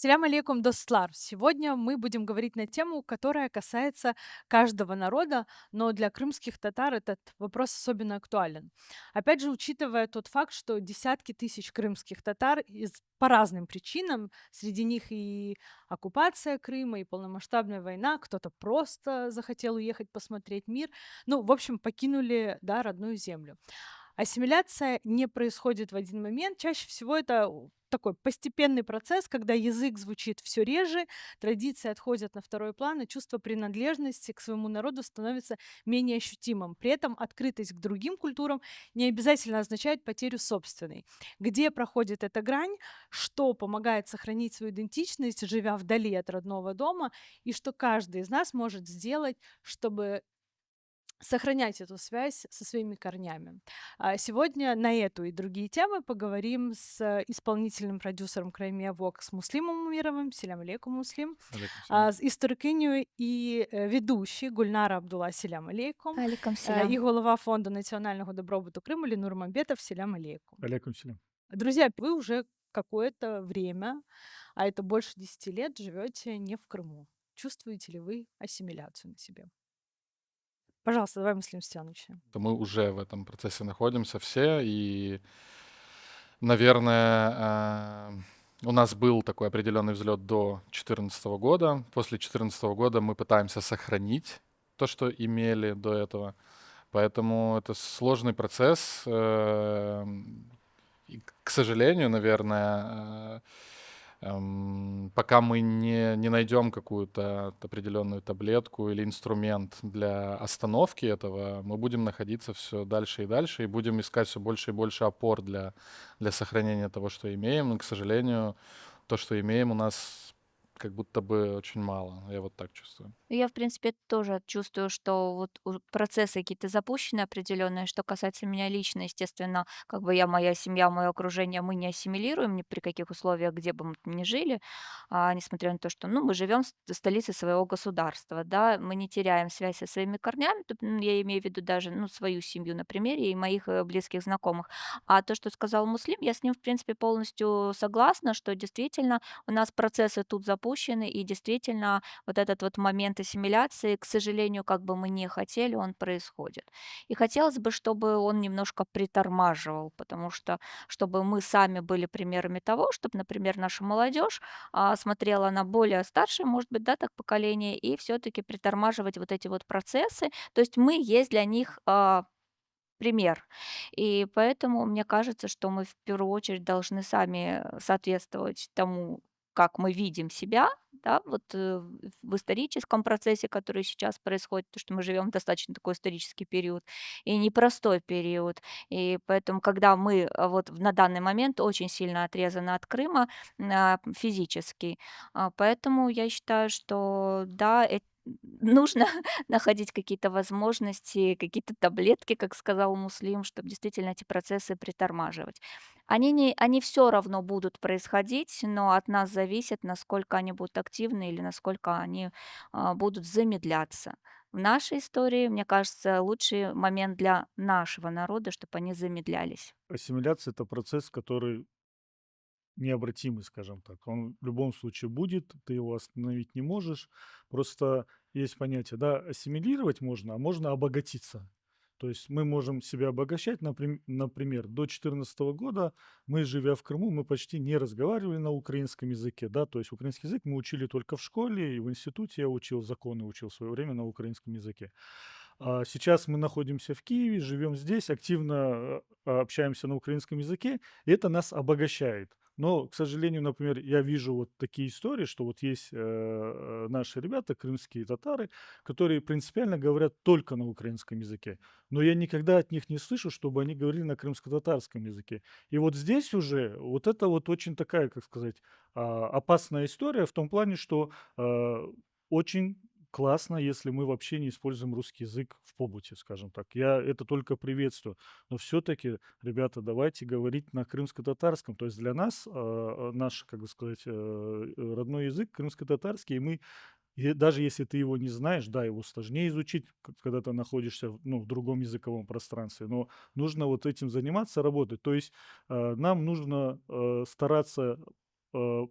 Ассаляму алейкум, достлар! Сегодня мы будем говорить на тему, которая касается каждого народа, но для крымских татар этот вопрос особенно актуален. Опять же, учитывая тот факт, что десятки тысяч крымских татар по разным причинам, среди них и оккупация Крыма, и полномасштабная война, кто-то просто захотел уехать посмотреть мир, ну, в общем, покинули, да, родную землю. Ассимиляция не происходит в один момент. Чаще всего это такой постепенный процесс, когда язык звучит все реже, традиции отходят на второй план, и чувство принадлежности к своему народу становится менее ощутимым. При этом открытость к другим культурам не обязательно означает потерю собственной. Где проходит эта грань, что помогает сохранить свою идентичность, живя вдали от родного дома, и что каждый из нас может сделать, чтобы сохранять эту связь со своими корнями. Сегодня на эту и другие темы поговорим с исполнительным продюсером Краймия Вокс Муслимом Умировым. Селям алейкум, Муслим. Алейкум салям. З історикинею і ведучий Гульнара Абдулла. Селям алейкум. Алейкум І селям. голова Фонду національного добробуту Криму Ленур Мамбетов. Селям алейкум. Алейкум салям. Друзья, вы уже какое-то время, а это больше 10 лет, живете не в Крыму. Чувствуете ли вы ассимиляцию на себе? Пожалуйста, давай, Муслим, с тебя начнем. То мы уже в этом процессе находимся все, и, наверное, у нас был такой определенный взлет до 2014 года. После 2014 года мы пытаемся сохранить то, что имели до этого. Поэтому это сложный процесс. И, к сожалению, наверное, пока мы не найдем какую-то определенную таблетку или инструмент для остановки этого, мы будем находиться все дальше и дальше и будем искать все больше и больше опор для сохранения того, что имеем. Но, к сожалению, то, что имеем, у нас как будто бы очень мало. Я вот так чувствую. Я, в принципе, тоже чувствую, что вот процессы какие-то запущены определенные. Что касается меня лично, естественно, как бы я, моя семья, мое окружение, мы не ассимилируем ни при каких условиях, где бы мы ни жили, несмотря на то, что, ну, мы живем в столице своего государства, да, мы не теряем связь со своими корнями, я имею в виду даже, ну, свою семью на примере и моих близких знакомых. А то, что сказал Муслим, я с ним, в принципе, полностью согласна, что действительно у нас процессы тут запущены, и действительно вот этот вот момент ассимиляции, к сожалению, как бы мы не хотели, он происходит. И хотелось бы, чтобы он немножко притормаживал, потому что, чтобы мы сами были примерами того, чтобы, например, наша молодежь смотрела на более старшее, может быть, да, так поколение, и все-таки притормаживать вот эти вот процессы. То есть мы есть для них пример. И поэтому мне кажется, что мы в первую очередь должны сами соответствовать тому, как мы видим себя, да, вот в историческом процессе, который сейчас происходит, потому что мы живем в достаточно такой исторический период и непростой период. И поэтому, когда мы вот на данный момент очень сильно отрезаны от Крыма физически, поэтому я считаю, что да, нужно находить какие-то возможности, какие-то таблетки, как сказал Муслим, чтобы действительно эти процессы притормаживать. Они все равно будут происходить, но от нас зависит, насколько они будут активны или насколько они, будут замедляться. В нашей истории, мне кажется, лучший момент для нашего народа, чтобы они замедлялись. Ассимиляция — это процесс, который необратимый, скажем так. Он в любом случае будет, ты его остановить не можешь. Просто есть понятие, да, ассимилировать можно, а можно обогатиться. То есть мы можем себя обогащать, например, до 2014 года мы, живя в Крыму, мы почти не разговаривали на украинском языке, да, то есть украинский язык мы учили только в школе и в институте я учил законы, учил в свое время на украинском языке. А сейчас мы находимся в Киеве, живем здесь, активно общаемся на украинском языке, и это нас обогащает. Но, к сожалению, например, я вижу вот такие истории, что вот есть наши ребята, крымские татары, которые принципиально говорят только на украинском языке. Но я никогда от них не слышу, чтобы они говорили на крымско-татарском языке. И вот здесь уже вот это вот очень такая, как сказать, опасная история в том плане, что очень классно, если мы вообще не используем русский язык в побуте, скажем так. Я это только приветствую. Но все-таки, ребята, давайте говорить на крымско-татарском. То есть для нас наш, как бы сказать, родной язык крымско-татарский, и мы, и даже если ты его не знаешь, да, его сложнее изучить, когда ты находишься ну, в другом языковом пространстве, но нужно вот этим заниматься, работать. То есть нам нужно стараться э,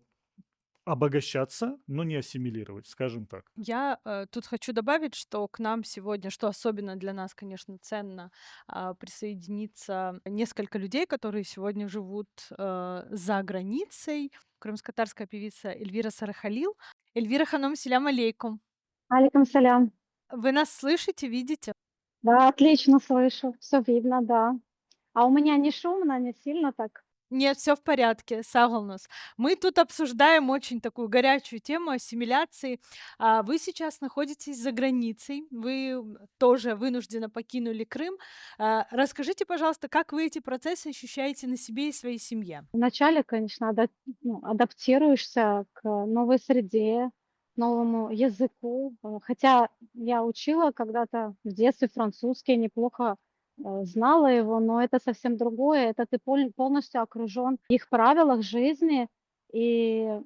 обогащаться, но не ассимилировать, скажем так. Я, тут хочу добавить, что к нам сегодня, что особенно для нас, конечно, ценно, присоединиться несколько людей, которые сегодня живут, за границей. Крымско-татарская певица Эльвира Сарахалил. Эльвира ханом, селям алейкум. Алейкум салям. Вы нас слышите, видите? Да, отлично слышу, все видно, да. А у меня не шумно, не сильно так? Нет, все в порядке, сагылныз. Мы тут обсуждаем очень такую горячую тему ассимиляции. Вы сейчас находитесь за границей, вы, тоже вынужденно покинули Крым. Расскажите, пожалуйста, как вы эти процессы ощущаете на себе и своей семье? Вначале, конечно, адаптируешься к новой среде, новому языку. Хотя я учила когда-то в детстве французский, неплохо, знала его, но это совсем другое. Это ты полностью окружен в их правилах жизни. И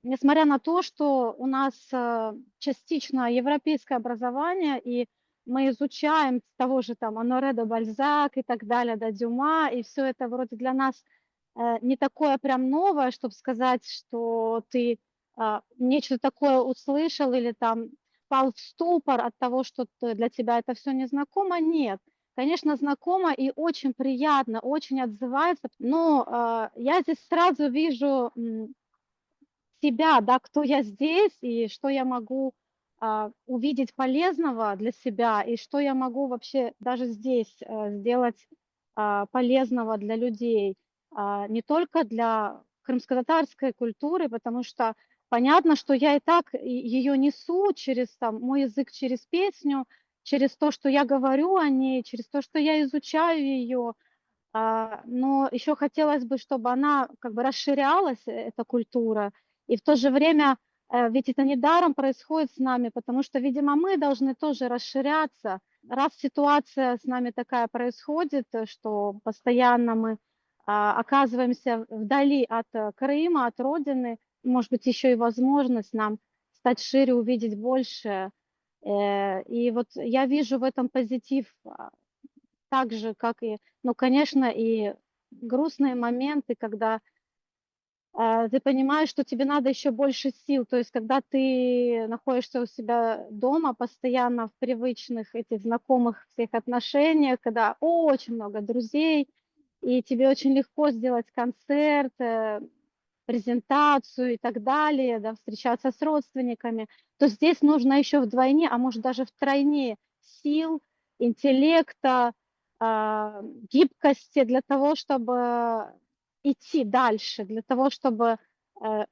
несмотря на то, что у нас, частично европейское образование, и мы изучаем того же там Оноре де Бальзак и так далее, до Дюма, и все это вроде для нас, не такое прям новое, чтобы сказать, что ты, нечто такое услышал или там пал в ступор от того, что для тебя это все незнакомо. Нет, конечно, знакомо и очень приятно, очень отзывается. Но, я здесь сразу вижу, себя, да, кто я здесь и что я могу, увидеть полезного для себя, и что я могу вообще даже здесь, сделать, полезного для людей. Не только для крымско-татарской культуры, потому что понятно, что я и так ее несу через там мой язык, через песню, через то, что я говорю о ней, через то, что я изучаю ее. Но еще хотелось бы, чтобы она как бы расширялась, эта культура. И в то же время, ведь это не даром происходит с нами, потому что, видимо, мы должны тоже расширяться. Раз ситуация с нами такая происходит, что постоянно мы, оказываемся вдали от, Крыма, от родины, может быть, еще и возможность нам стать шире, увидеть больше. И вот я вижу в этом позитив, так же, как и, ну, конечно, и грустные моменты, когда, ты понимаешь, что тебе надо еще больше сил. То есть когда ты находишься у себя дома постоянно в привычных этих знакомых всех отношениях, когда очень много друзей, и тебе очень легко сделать концерт, презентацию и так далее, да, встречаться с родственниками, то здесь нужно еще вдвойне, а может даже втройне сил, интеллекта, а, гибкости для того, чтобы идти дальше, для того, чтобы,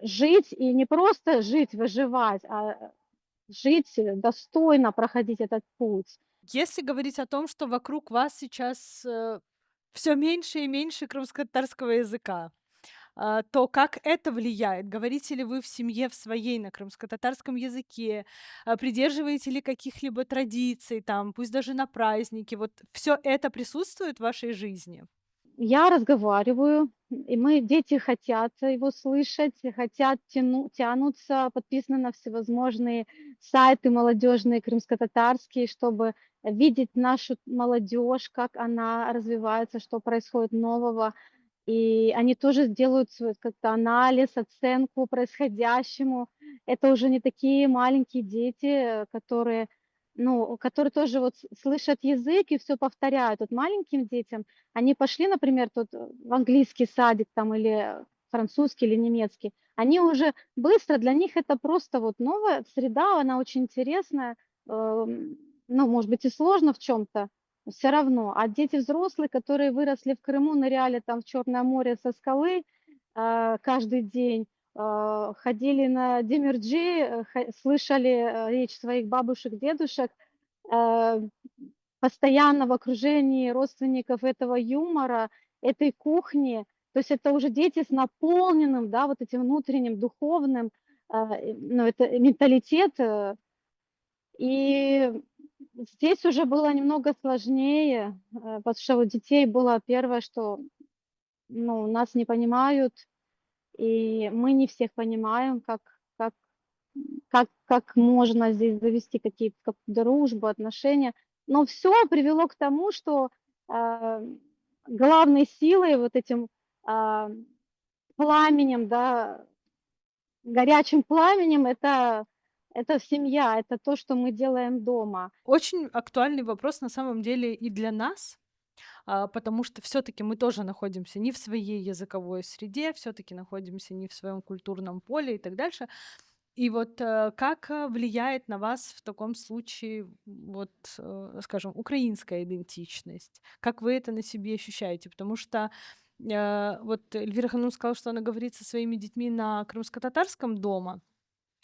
жить и не просто жить, выживать, а жить, достойно проходить этот путь. Если говорить о том, что вокруг вас сейчас, все меньше и меньше крымско-татарского языка, то как это влияет? Говорите ли вы в семье в своей на крымско-татарском языке? Придерживаете ли каких-либо традиций, там, пусть даже на праздники? Вот все это присутствует в вашей жизни? Я разговариваю, и дети хотят его слышать, хотят тянутся, подписаны на всевозможные сайты молодежные крымско-татарские, чтобы видеть нашу молодежь, как она развивается, что происходит нового. И они тоже делают свой как-то анализ, оценку происходящему. Это уже не такие маленькие дети, которые, ну, которые тоже вот слышат язык и все повторяют. Вот маленьким детям они пошли, например, тут, в английский садик там или французский, или немецкий. Они уже быстро, для них это просто вот новая среда, она очень интересная, ну, может быть, и сложно в чем то все равно. А дети взрослые, которые выросли в Крыму, ныряли там в Черное море со скалы, каждый день, ходили на Демирджи, слышали, речь своих бабушек, дедушек, э, постоянно в окружении родственников этого юмора, этой кухни. То есть это уже дети с наполненным, да, вот этим внутренним духовным, ну, это менталитет. И здесь уже было немного сложнее, потому что у детей было первое, что, ну, нас не понимают, и мы не всех понимаем, как как можно здесь завести какие-то как дружбу, отношения. Но все привело к тому, что, а, главной силой, вот этим, а, пламенем, да, горячим пламенем — это семья, это то, что мы делаем дома. Очень актуальный вопрос на самом деле и для нас, потому что все таки мы тоже находимся не в своей языковой среде, все таки находимся не в своем культурном поле и так дальше. И вот, как, влияет на вас в таком случае, вот, скажем, украинская идентичность? Как вы это на себе ощущаете? Потому что, вот Эльвира Ханум сказала, что она говорит со своими детьми на крымскотатарском дома.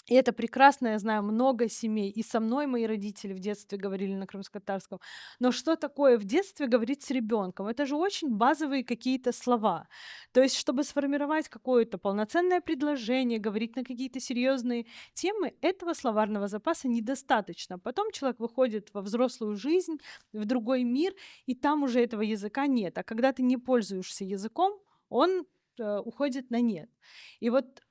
И это прекрасно, я знаю много семей. И со мной мои родители в детстве говорили на крымскотатарском. Но что такое в детстве говорить с ребенком? Это же очень базовые какие-то слова. То есть, чтобы сформировать какое-то полноценное предложение, говорить на какие-то серьезные темы, этого словарного запаса недостаточно. Потом человек выходит во взрослую жизнь, в другой мир, и там уже этого языка нет. А когда ты не пользуешься языком, он уходит на нет. И вот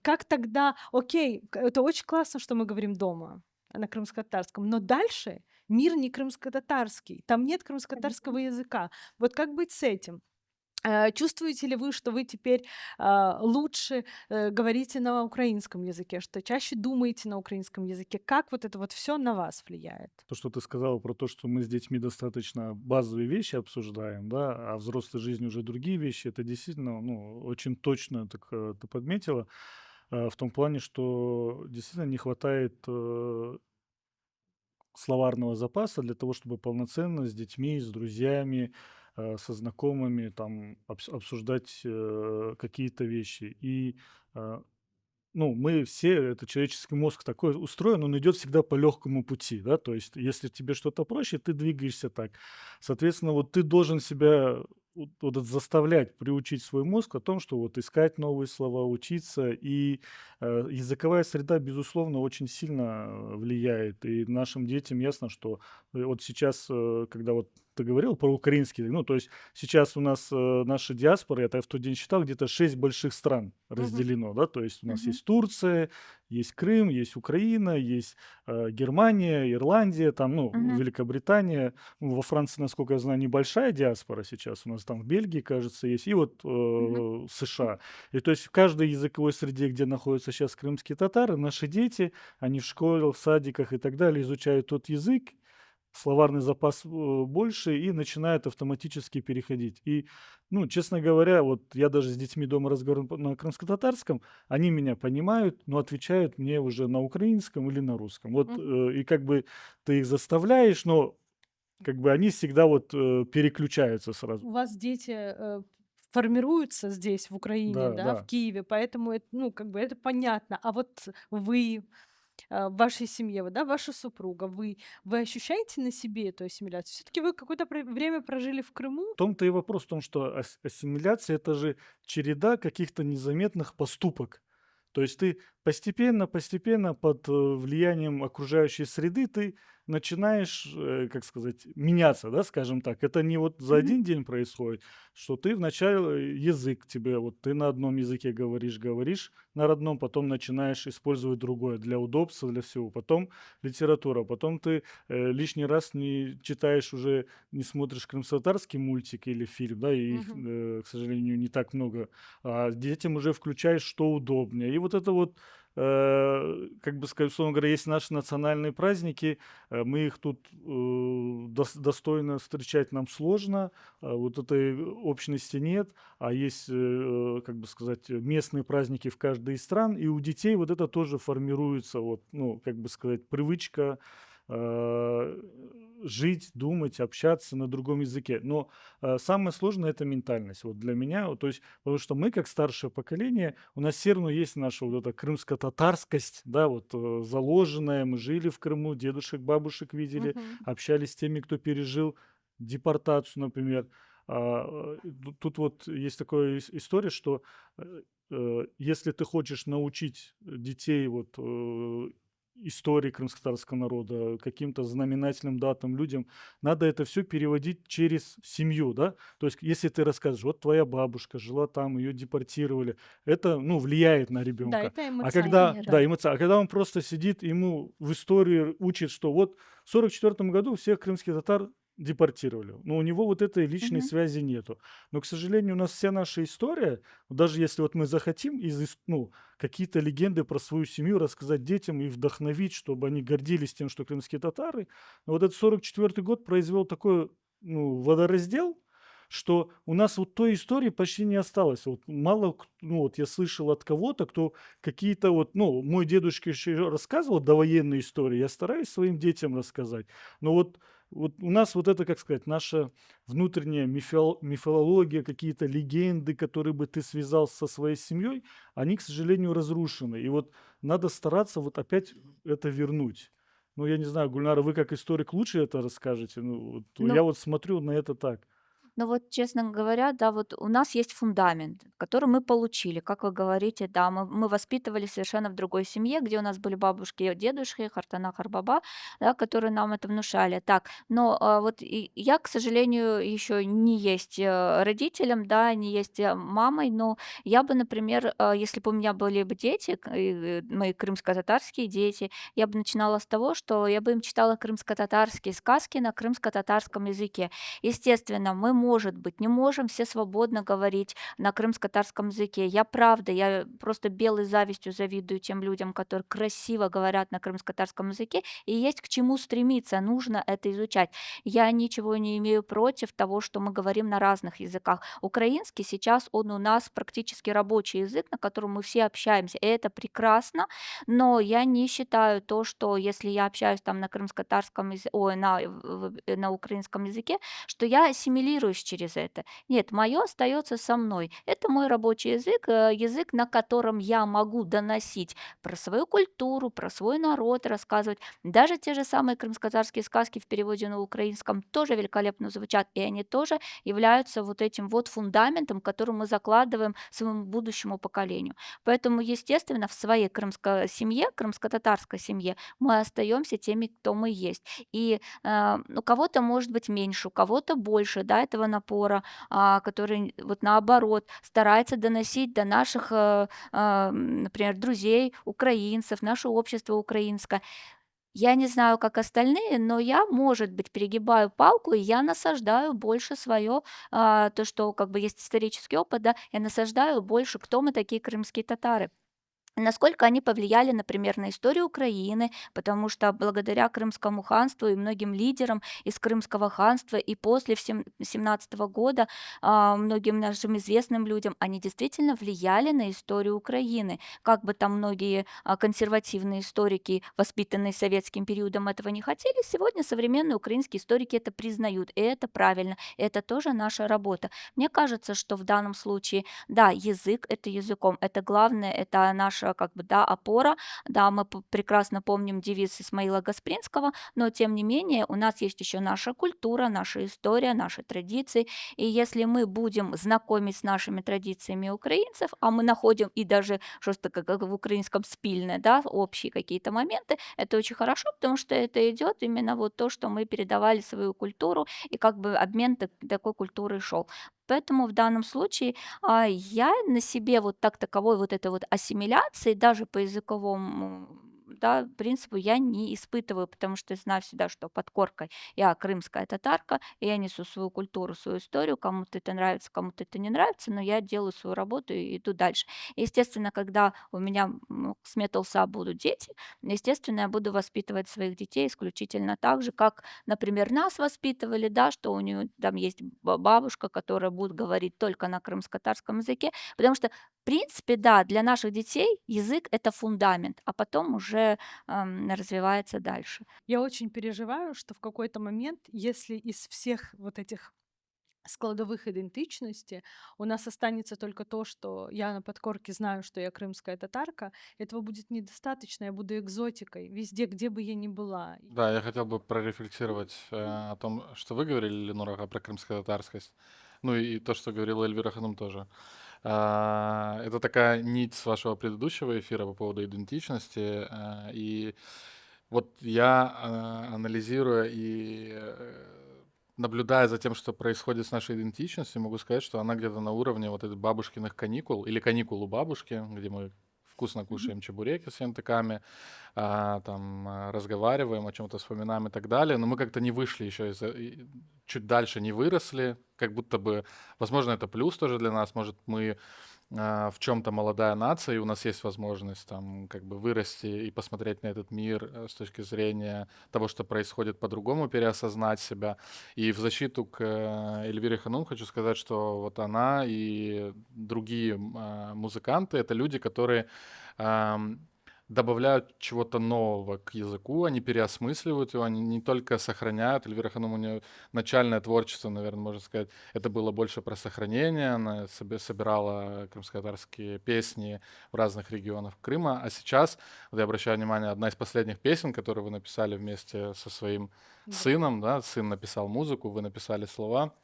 как тогда окей, это очень классно, что мы говорим дома на крымскотатарском, но дальше мир не крымскотатарский, там нет крымскотатарского языка. Вот как быть с этим? Чувствуете ли вы, что вы теперь, лучше, говорите на украинском языке, что чаще думаете на украинском языке? Как вот это вот все на вас влияет? То, что ты сказала про то, что мы с детьми достаточно базовые вещи обсуждаем, да, а взрослой жизни уже другие вещи, это действительно, ну, очень точно так, ты подметила, в том плане, что действительно не хватает словарного запаса для того, чтобы полноценно с детьми, с друзьями, со знакомыми там обсуждать какие-то вещи. И э, ну, мы все, это человеческий мозг такой устроен, он идет всегда по легкому пути, да, то есть если тебе что-то проще, ты двигаешься так. Соответственно, вот ты должен себя вот это заставлять, приучить свой мозг о том, что вот искать новые слова, учиться, и языковая среда, безусловно, очень сильно влияет, и нашим детям ясно, что вот сейчас, когда вот ты говорил про украинский, ну, то есть сейчас у нас наша диаспора, я так в тот день считал, где-то 6 больших стран Мгм. разделено, да, то есть у нас Мгм. есть Турция, есть Крым, есть Украина, есть Германия, Ирландия, там, ну, Мгм. Великобритания. Ну, во Франции, насколько я знаю, небольшая диаспора сейчас, у нас там в Бельгии, кажется, есть, и вот Мгм. США. И то есть в каждой языковой среде, где находятся сейчас крымские татары, наши дети, они в школе, в садиках и так далее изучают тот язык, словарный запас больше и начинают автоматически переходить. И, ну, честно говоря, вот я даже с детьми дома разговариваю на крымскотатарском, они меня понимают, но отвечают мне уже на украинском или на русском. Вот, Мгм. и как бы ты их заставляешь, но как бы они всегда вот переключаются сразу. У вас дети, формируются здесь, в Украине, Да, да, в да. Киеве, поэтому ну, как бы это понятно. А вот вы, в вашей семье, вот, да, ваша супруга, вы ощущаете на себе эту ассимиляцию? Все таки вы какое-то время прожили в Крыму? В том-то и вопрос в том, что ассимиляция — это же череда каких-то незаметных поступок. То есть ты постепенно под влиянием окружающей среды ты начинаешь, как сказать, меняться, да, скажем так. Это не вот за Мгм. один день происходит, что ты вначале язык тебе, вот ты на одном языке говоришь на родном, потом начинаешь использовать другое для удобства, для всего. Потом литература, потом ты лишний раз не читаешь уже, не смотришь крымско-татарский мультик или фильм, да, и их, Мгм. к сожалению, не так много, а детям уже включаешь, что удобнее. И вот это вот, как бы сказать, условно говоря, есть наши национальные праздники, мы их тут достойно встречать нам сложно, вот этой общности нет, а есть, как бы сказать, местные праздники в каждой из стран, и у детей вот это тоже формируется, вот, ну, как бы сказать, привычка э, жить, думать, общаться на другом языке. Но самое сложное — это ментальность. Вот для меня, вот, то есть, потому что мы, как старшее поколение, у нас все равно есть наша вот эта крымско-татарскость, да, вот заложенная. Мы жили в Крыму, дедушек, бабушек видели, Мгм. общались с теми, кто пережил депортацию, например. Тут вот есть такая история, что если ты хочешь научить детей вот истории крымскотатарского народа, каким-то знаменательным датам, людям, надо это все переводить через семью, да. То есть если ты расскажешь, вот твоя бабушка жила там, ее депортировали, это, ну, влияет на Да, ребенка. это А когда, эмоционально, да, Конечно. эмоция, а когда он просто сидит, ему в истории учит, что вот в 44 году всех крымских татар депортировали. Но у него вот этой личной Мгм. связи нету. Но, к сожалению, у нас вся наша история, вот даже если вот мы захотим ну, какие-то легенды про свою семью рассказать детям и вдохновить, чтобы они гордились тем, что крымские татары, но вот этот 44-й год произвел такой, ну, водораздел, что у нас вот той истории почти не осталось. Вот мало, ну вот я слышал от кого-то, кто какие-то вот, ну, мой дедушка еще рассказывал довоенные истории, я стараюсь своим детям рассказать. Но вот у нас вот это, как сказать, наша внутренняя мифология, какие-то легенды, которые бы ты связал со своей семьей, они, к сожалению, разрушены. И вот надо стараться вот опять это вернуть. Ну, я не знаю, Гульнара, вы как историк лучше это расскажете? Ну, вот Ну, я вот смотрю на это так. Ну вот, честно говоря, да, вот у нас есть фундамент, который мы получили. Как вы говорите, да, мы воспитывались совершенно в другой семье, где у нас были бабушки и дедушки, Хартана Харбаба, да, которые нам это внушали. Так, но вот я, к сожалению, еще не есть родителем, да, не есть мамой, но я бы, например, если бы у меня были бы дети, мои крымско-татарские дети, я бы начинала с того, что я бы им читала крымско-татарские сказки на крымско-татарском языке. Естественно, мы, может быть, не можем все свободно говорить на крымско-татарском языке. Я просто белой завистью завидую тем людям, которые красиво говорят на крымско-татарском языке, и есть к чему стремиться, нужно это изучать. Я ничего не имею против того, что мы говорим на разных языках. Украинский сейчас, он у нас практически рабочий язык, на котором мы все общаемся, и это прекрасно, но я не считаю то, что если я общаюсь там на крымско-татарском ой, на украинском языке, что я ассимилируюсь через это. Нет, мое остается со мной. Это мой рабочий язык, язык, на котором я могу доносить про свою культуру, про свой народ рассказывать. Даже те же самые крымско-татарские сказки в переводе на украинском тоже великолепно звучат, и они тоже являются вот этим вот фундаментом, который мы закладываем своему будущему поколению. Поэтому, естественно, в своей крымской семье, крымско-татарской семье, мы остаемся теми, кто мы есть. И у кого-то может быть меньше, у кого-то больше, да, этого напора, который вот наоборот старается доносить до наших, например, друзей украинцев, наше общество украинское. Я не знаю, как остальные, но я, может быть, перегибаю палку, и я насаждаю больше свое, то, что как бы есть исторический опыт, да, я насаждаю больше, кто мы такие крымские татары. Насколько они повлияли, например, на историю Украины, потому что благодаря Крымскому ханству и многим лидерам из Крымского ханства и после 17 года многим нашим известным людям, они действительно влияли на историю Украины. Как бы там многие консервативные историки, воспитанные советским периодом, этого не хотели, сегодня современные украинские историки это признают, и это правильно, это тоже наша работа. Мне кажется, что в данном случае да, язык — это языком. Это главное, это наша как бы, да, опора. Да, мы прекрасно помним девиз Исмаила Гаспринского, но тем не менее у нас есть еще наша культура, наша история, наши традиции. И если мы будем знакомить с нашими традициями украинцев, а мы находим и даже что-то как в украинском спильное, да, общие какие-то моменты, это очень хорошо, потому что это идет именно вот то, что мы передавали свою культуру, и как бы обмен такой культурой шел. Поэтому в данном случае я на себе вот так таковой вот этой вот ассимиляции даже по языковому, да, принципу я не испытываю, потому что я знаю всегда, что под коркой я крымская татарка, и я несу свою культуру, свою историю. Кому-то это нравится, кому-то это не нравится, но я делаю свою работу и иду дальше. Естественно, когда у меня с Metal будут дети, естественно, я буду воспитывать своих детей исключительно так же, как, например, нас воспитывали, да, что у нее там есть бабушка, которая будет говорить только на крымско-татарском языке, потому что, в принципе, да, для наших детей язык — это фундамент, а потом уже, развивается дальше. Я очень переживаю, что в какой-то момент, если из всех вот этих складовых идентичности у нас останется только то, что я на подкорке знаю, что я крымская татарка, этого будет недостаточно, я буду экзотикой везде, где бы я ни была. Да, я хотел бы прорефлексировать о том, что вы говорили, Ленора, про крымско-татарскость. Ну и то, что говорила Эльвира Ханум тоже. Это такая нить с вашего предыдущего эфира по поводу идентичности. И вот я, анализируя и наблюдая за тем, что происходит с нашей идентичностью, могу сказать, что она где-то на уровне вот этих бабушкиных каникул или каникул у бабушки, где мы вкусно Мгм. кушаем чебуреки с янтыками, там разговариваем, о чем-то вспоминаем и так далее, но мы как-то не вышли еще чуть дальше не выросли, как будто бы, возможно, это плюс тоже для нас, может, мы в чем-то молодая нация, и у нас есть возможность там как бы вырасти и посмотреть на этот мир с точки зрения того, что происходит по-другому, переосознать себя. И в защиту к Эльвире Ханум хочу сказать, что вот она и другие музыканты — это люди, которые ам, добавляют чего-то нового к языку, они переосмысливают его, они не только сохраняют. Эльвира Ханум, у нее начальное творчество, наверное, можно сказать, это было больше про сохранение. Она собирала крымско-татарские песни в разных регионах Крыма. А сейчас, вот я обращаю внимание, одна из последних песен, которую вы написали вместе со своим Да. сыном, да, сын написал музыку, вы написали слова.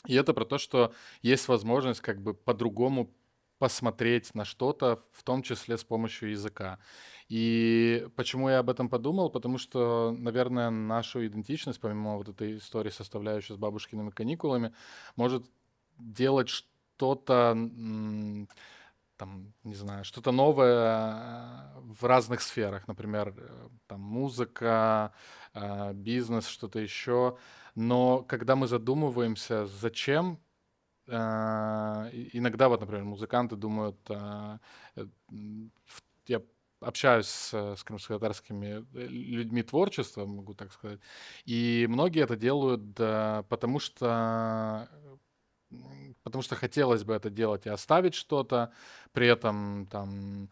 И это про то, что есть возможность как бы по-другому посмотреть на что-то, в том числе с помощью языка. И почему я об этом подумал? Потому что, наверное, нашу идентичность, помимо вот этой истории, составляющей с бабушкиными каникулами, может делать что-то, там, не знаю, что-то новое в разных сферах. Например, там музыка, бизнес, что-то еще. Но когда мы задумываемся, зачем, иногда вот, например, музыканты думают, я общаюсь с крымско-татарскими людьми творчества, могу так сказать, и многие это делают, да, потому что хотелось бы это делать и оставить что-то, при этом там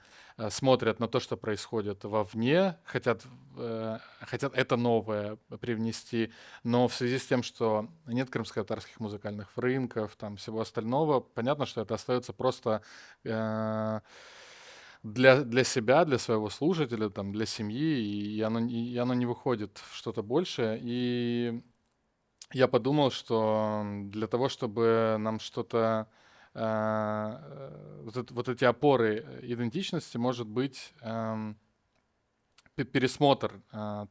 смотрят на то, что происходит вовне, хотят это новое привнести, но в связи с тем, что нет крымско-татарских музыкальных рынков, там всего остального, понятно, что это остается просто э, для себя, для своего слушателя, там, для семьи, и оно не выходит в что-то большее. И я подумал, что для того, чтобы нам что-то, вот эти опоры идентичности, может быть, пересмотр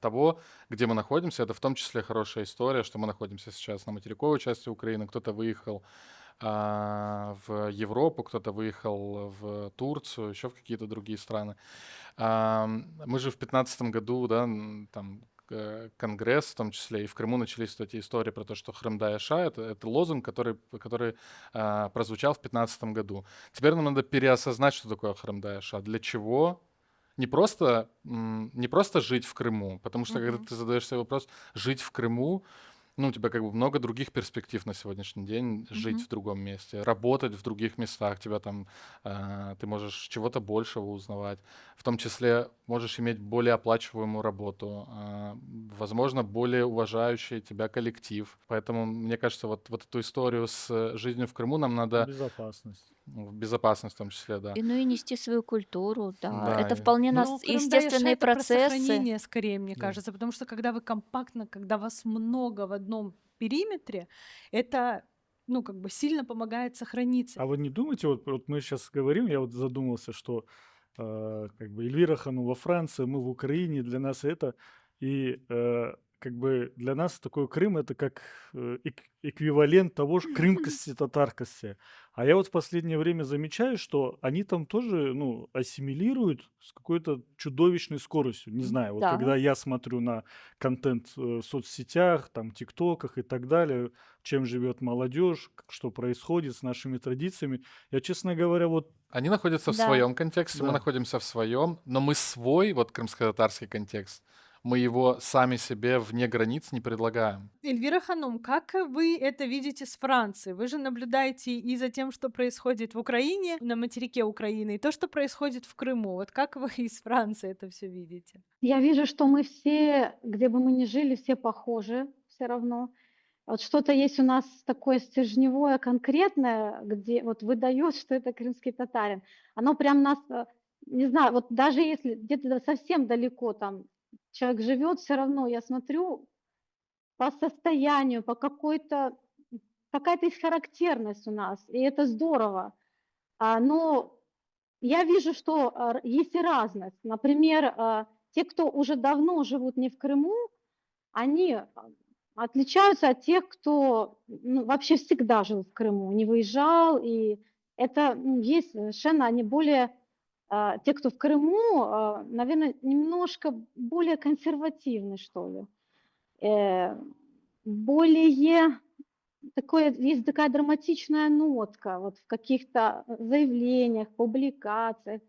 того, где мы находимся. Это в том числе хорошая история, что мы находимся сейчас на материковой части Украины. Кто-то выехал в Европу, кто-то выехал в Турцию, еще в какие-то другие страны. Мы же в 2015 году, да, там Конгресс в том числе, и в Крыму начались вот эти истории про то, что Хрымда Яша — это лозунг, который прозвучал в 2015 году. Теперь нам надо переосознать, что такое Хрымда Яша, для чего. Не просто жить в Крыму, потому что когда Мгм. ты задаешь себе вопрос «жить в Крыму», ну, у тебя как бы много других перспектив на сегодняшний день жить Мгм. в другом месте, работать в других местах, тебя там, ты можешь чего-то большего узнавать, в том числе можешь иметь более оплачиваемую работу, возможно, более уважающий тебя коллектив. Поэтому, мне кажется, вот эту историю с жизнью в Крыму нам надо, Безопасность. в безопасность в том числе, да. Ну и нести свою культуру, да. Да, Это вполне Но Крым Даяша — естественные это про процессы. сохранение скорее, мне Да. кажется, потому что когда вы компактно, когда вас много в одном периметре, это, ну, как бы сильно помогает сохраниться. А вы не думаете, вот мы сейчас говорим, я вот задумался, что как бы Эльвира Хану во Франции, мы в Украине, для нас это, и как бы для нас такой Крым это как эквивалент того же крымкости, татаркости. А я вот в последнее время замечаю, что они там тоже, ну, ассимилируют с какой-то чудовищной скоростью. Не знаю, вот Да. когда я смотрю на контент в соцсетях, там, ТикТоках и так далее, чем живет молодежь, что происходит с нашими традициями. Я, честно говоря, вот Они находятся в Да. своем контексте, мы да. находимся в своем, но мы свой, вот крымско-татарский контекст, мы его сами себе вне границ не предлагаем. Эльвира Ханум, как вы это видите с Францией? Вы же наблюдаете и за тем, что происходит в Украине, на материке Украины, и то, что происходит в Крыму. Вот как вы из Франции это все видите? Я вижу, что мы все, где бы мы ни жили, все похожи все равно. Вот что-то есть у нас такое стержневое, конкретное, где вот выдает, что это крымский татарин. Оно прям нас, не знаю, вот даже если где-то совсем далеко там человек живет, все равно я смотрю по состоянию, по какой-то, какая-то есть характерность у нас, и это здорово. Но я вижу, что есть и разность. Например, те, кто уже давно живут не в Крыму, они отличаются от тех, кто ну, вообще всегда жил в Крыму, не выезжал, и это есть совершенно, они более те, кто в Крыму, наверное, немножко более консервативны, что ли. Э, Более такое, есть такая драматичная нотка вот в каких-то заявлениях, публикациях.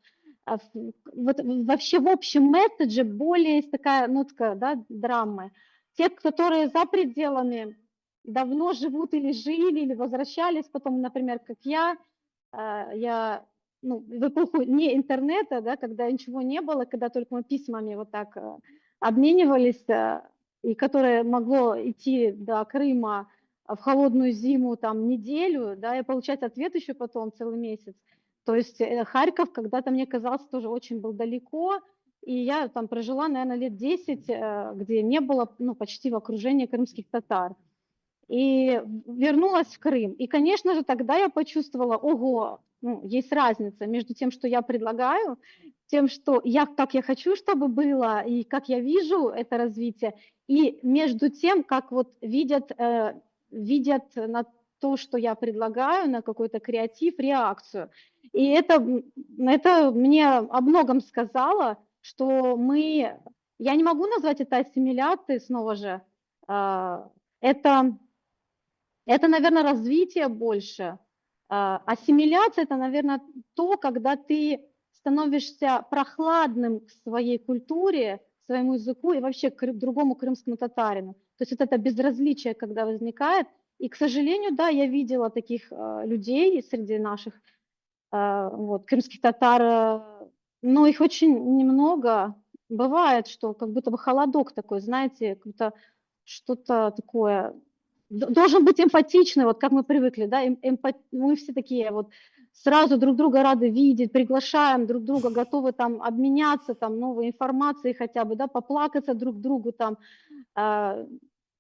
Вот вообще в общем месседже более есть такая нотка, да, драмы. Те, которые за пределами давно живут или жили, или возвращались потом, например, как я, ну, в эпоху не интернета, да, когда ничего не было, когда только мы письмами вот так обменивались, и которое могло идти до Крыма в холодную зиму там неделю, да, и получать ответ еще потом целый месяц. То есть Харьков когда-то мне казался тоже очень был далеко, и я там прожила, наверное, лет 10, где не было, ну, почти в окружении крымских татар. И вернулась в Крым. И, конечно же, тогда я почувствовала, ого, ну, есть разница между тем, что я предлагаю, тем, что я, как я хочу, чтобы было, и как я вижу это развитие, и между тем, как вот видят на то, что я предлагаю, на какой-то креатив, реакцию. И это мне о многом сказало, что я не могу назвать это ассимиляцией снова же, это это, наверное, развитие больше. Ассимиляция – это, наверное, то, когда ты становишься прохладным к своей культуре, к своему языку и вообще к другому крымскому татарину. То есть вот это безразличие, когда возникает. И, к сожалению, да, я видела таких людей среди наших вот, крымских татар, но их очень немного. Бывает, что как будто бы холодок такой, знаете, как будто что-то такое. Должен быть эмпатичный, вот как мы привыкли, да, мы все такие вот сразу друг друга рады видеть, приглашаем друг друга, готовы там обменяться там новой информацией хотя бы, да, поплакаться друг другу там, а,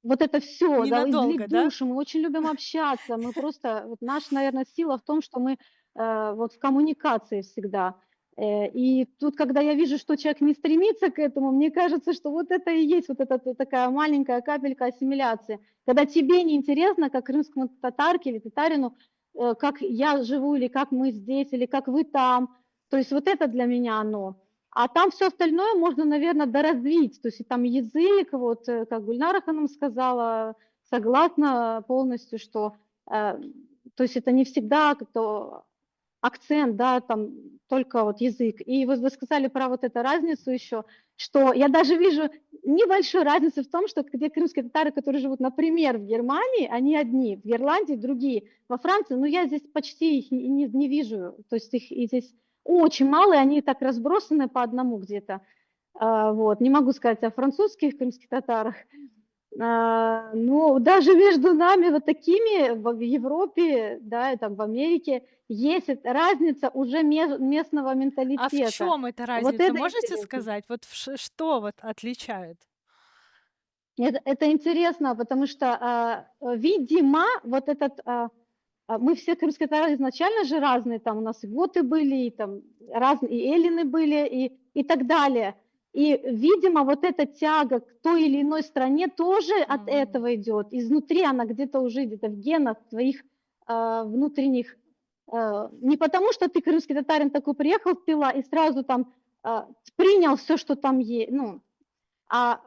вот это все, да, излить Ненадолго, да? душу, мы очень любим общаться, мы просто, вот наша, наверное, сила в том, что мы вот в коммуникации всегда. И тут, когда я вижу, что человек не стремится к этому, мне кажется, что вот это и есть вот эта такая маленькая капелька ассимиляции. Когда тебе не интересно, как крымскому татарке или татарину, как я живу, или как мы здесь, или как вы там. То есть вот это для меня оно. А там все остальное можно, наверное, доразвить. То есть и там язык, вот как Гульнара Ханым сказала, согласна полностью, что то есть это не всегда как-то акцент, да, там только вот язык. И вот вы сказали про вот эту разницу еще, что я даже вижу небольшую разницу в том, что где крымские татары, которые живут, например, в Германии, они одни, в Ирландии другие, во Франции, ну я здесь почти их не вижу, то есть их и здесь очень мало, и они так разбросаны по одному где-то. Вот. Не могу сказать о французских крымских татарах, но даже между нами вот такими в Европе, да, и там в Америке есть разница уже местного А в менталитета. чем эта Вот разница? это Можете интересно. сказать? Вот что вот отличает? Это интересно, потому что, видимо, вот мы все крымские татары изначально же разные, там у нас и готы были, и там разные, и эллины были, и так далее. И, видимо, вот эта тяга к той или иной стране тоже от этого идет. Изнутри она где-то уже где-то в генах твоих внутренних. Не потому, что ты крымский татарин такой приехал в Пила и сразу там принял все, что там есть, ну, а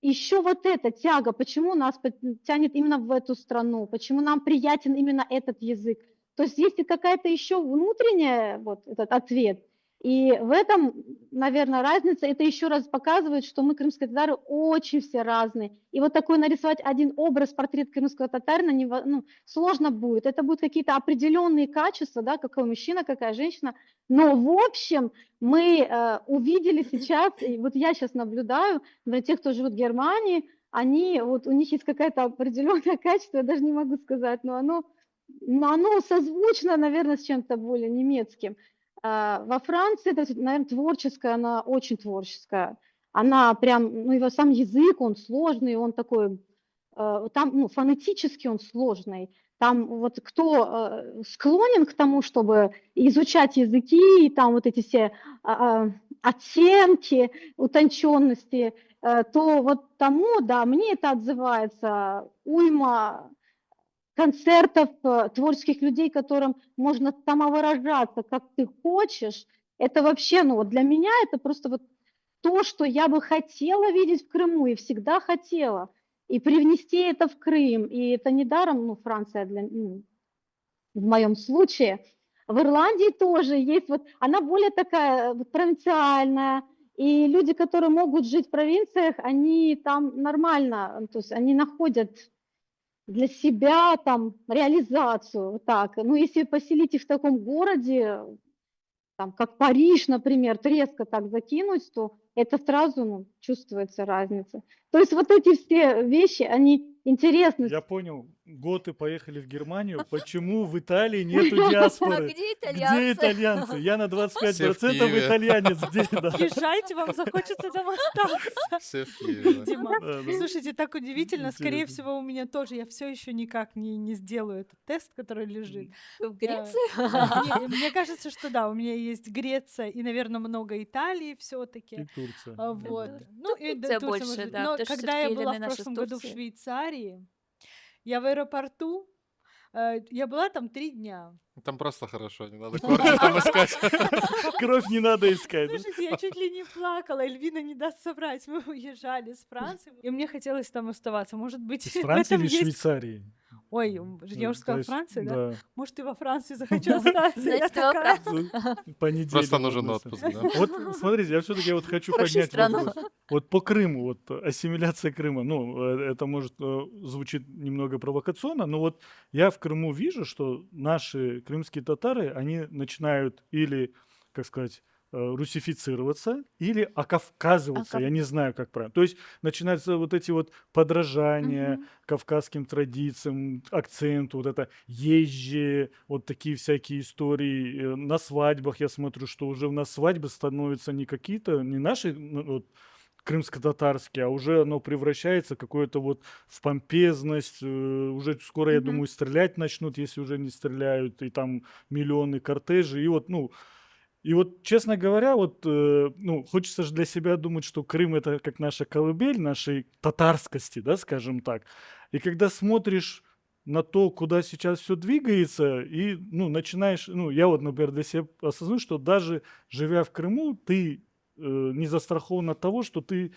еще вот эта тяга, почему нас тянет именно в эту страну, почему нам приятен именно этот язык. То есть есть и какая-то еще внутренняя вот этот ответ. И в этом, наверное, разница. Это еще раз показывает, что мы, крымские татары, очень все разные. И вот такой нарисовать один образ, портрет крымского татарина сложно будет. Это будут какие-то определенные качества, да, какой мужчина, какая женщина. Но в общем мы увидели сейчас, и вот я сейчас наблюдаю, для тех, кто живет в Германии, вот у них есть какое-то определенное качество, я даже не могу сказать, но оно созвучно, наверное, с чем-то более немецким. Во Франции, это, наверное, творческая, она очень творческая. Она прям, ну, его сам язык, он сложный, он такой, там, ну, фонетически он сложный. Там вот кто склонен к тому, чтобы изучать языки, и там вот эти все оттенки, утонченности, то вот тому, да, мне это отзывается уйма концертов творческих людей, которым можно самовыражаться, как ты хочешь, Это вообще, ну вот для меня это просто вот то, что я бы хотела видеть в Крыму и всегда хотела. И привнести это в Крым. И это недаром, ну, Франция в моем случае. В Ирландии тоже есть вот, она более такая вот провинциальная, и люди, которые могут жить в провинциях, они там нормально, то есть они находят для себя там реализацию, вот так. Ну, если поселить их в таком городе, там, как Париж, например, резко так закинуть, то это сразу, ну, чувствуется разница. То есть вот эти все вещи, они интересны. Я понял. Готы поехали в Германию. Почему в Италии нету А диаспоры? где Где итальянцы? итальянцы? Я на Все в 25% Киеве. итальянец. Где, да? Езжайте, вам захочется там остаться. Все в Киеве, да. Дима, Да, да. слушайте, так удивительно. Скорее Интересно. всего, у меня тоже. Я все еще никак не сделаю этот тест, который лежит. В Я- Греции? Мне кажется, что да, у меня есть Греция и, наверное, много Италии все-таки. И Турция. Вот. Да. Ну, и Турция Турция, может больше, быть. да, Но потому что когда я всё-таки была Елены в наши с прошлом году в Турции. Швейцарии, я в аэропорту, я была там 3 дня. Там просто хорошо, не надо корни там искать. Кровь не надо искать. да? Слушайте, я чуть ли не плакала, Эльвина не даст соврать. Мы уезжали с Франции, и мне хотелось там оставаться. Может быть, Из в Франции этом или есть... Швейцарии? Ой, я уже То сказала есть, Франция, да? да. Может, и во Франции захочу остаться. Я Значит, во такая. По неделе. Просто вот, нужен да, отпуск, всё. да. Вот смотрите, я все-таки вот хочу Хорошую поднять страну. вопрос. Вот по Крыму, вот ассимиляция Крыма, ну, это может звучит немного провокационно, но вот я в Крыму вижу, что наши крымские татары, они начинают или, как сказать, русифицироваться или окавказываться, я не знаю, как правильно. То есть начинаются вот эти вот подражания Мгм. кавказским традициям, акценту, вот это езжи, вот такие всякие истории. На свадьбах я смотрю, что уже у нас свадьбы становятся не какие-то, не наши, ну, вот, крымско-татарские, а уже оно превращается какое-то вот в помпезность. Уже скоро, я Мгм. думаю, стрелять начнут, если уже не стреляют, и там миллионы кортежей. И вот, ну, честно говоря, вот, ну, хочется же для себя думать, что Крым это как наша колыбель нашей татарскости, да, скажем так. И когда смотришь на то, куда сейчас все двигается, и, ну, начинаешь, ну, я вот, например, для себя осознаю, что даже живя в Крыму, ты не застрахован от того, что ты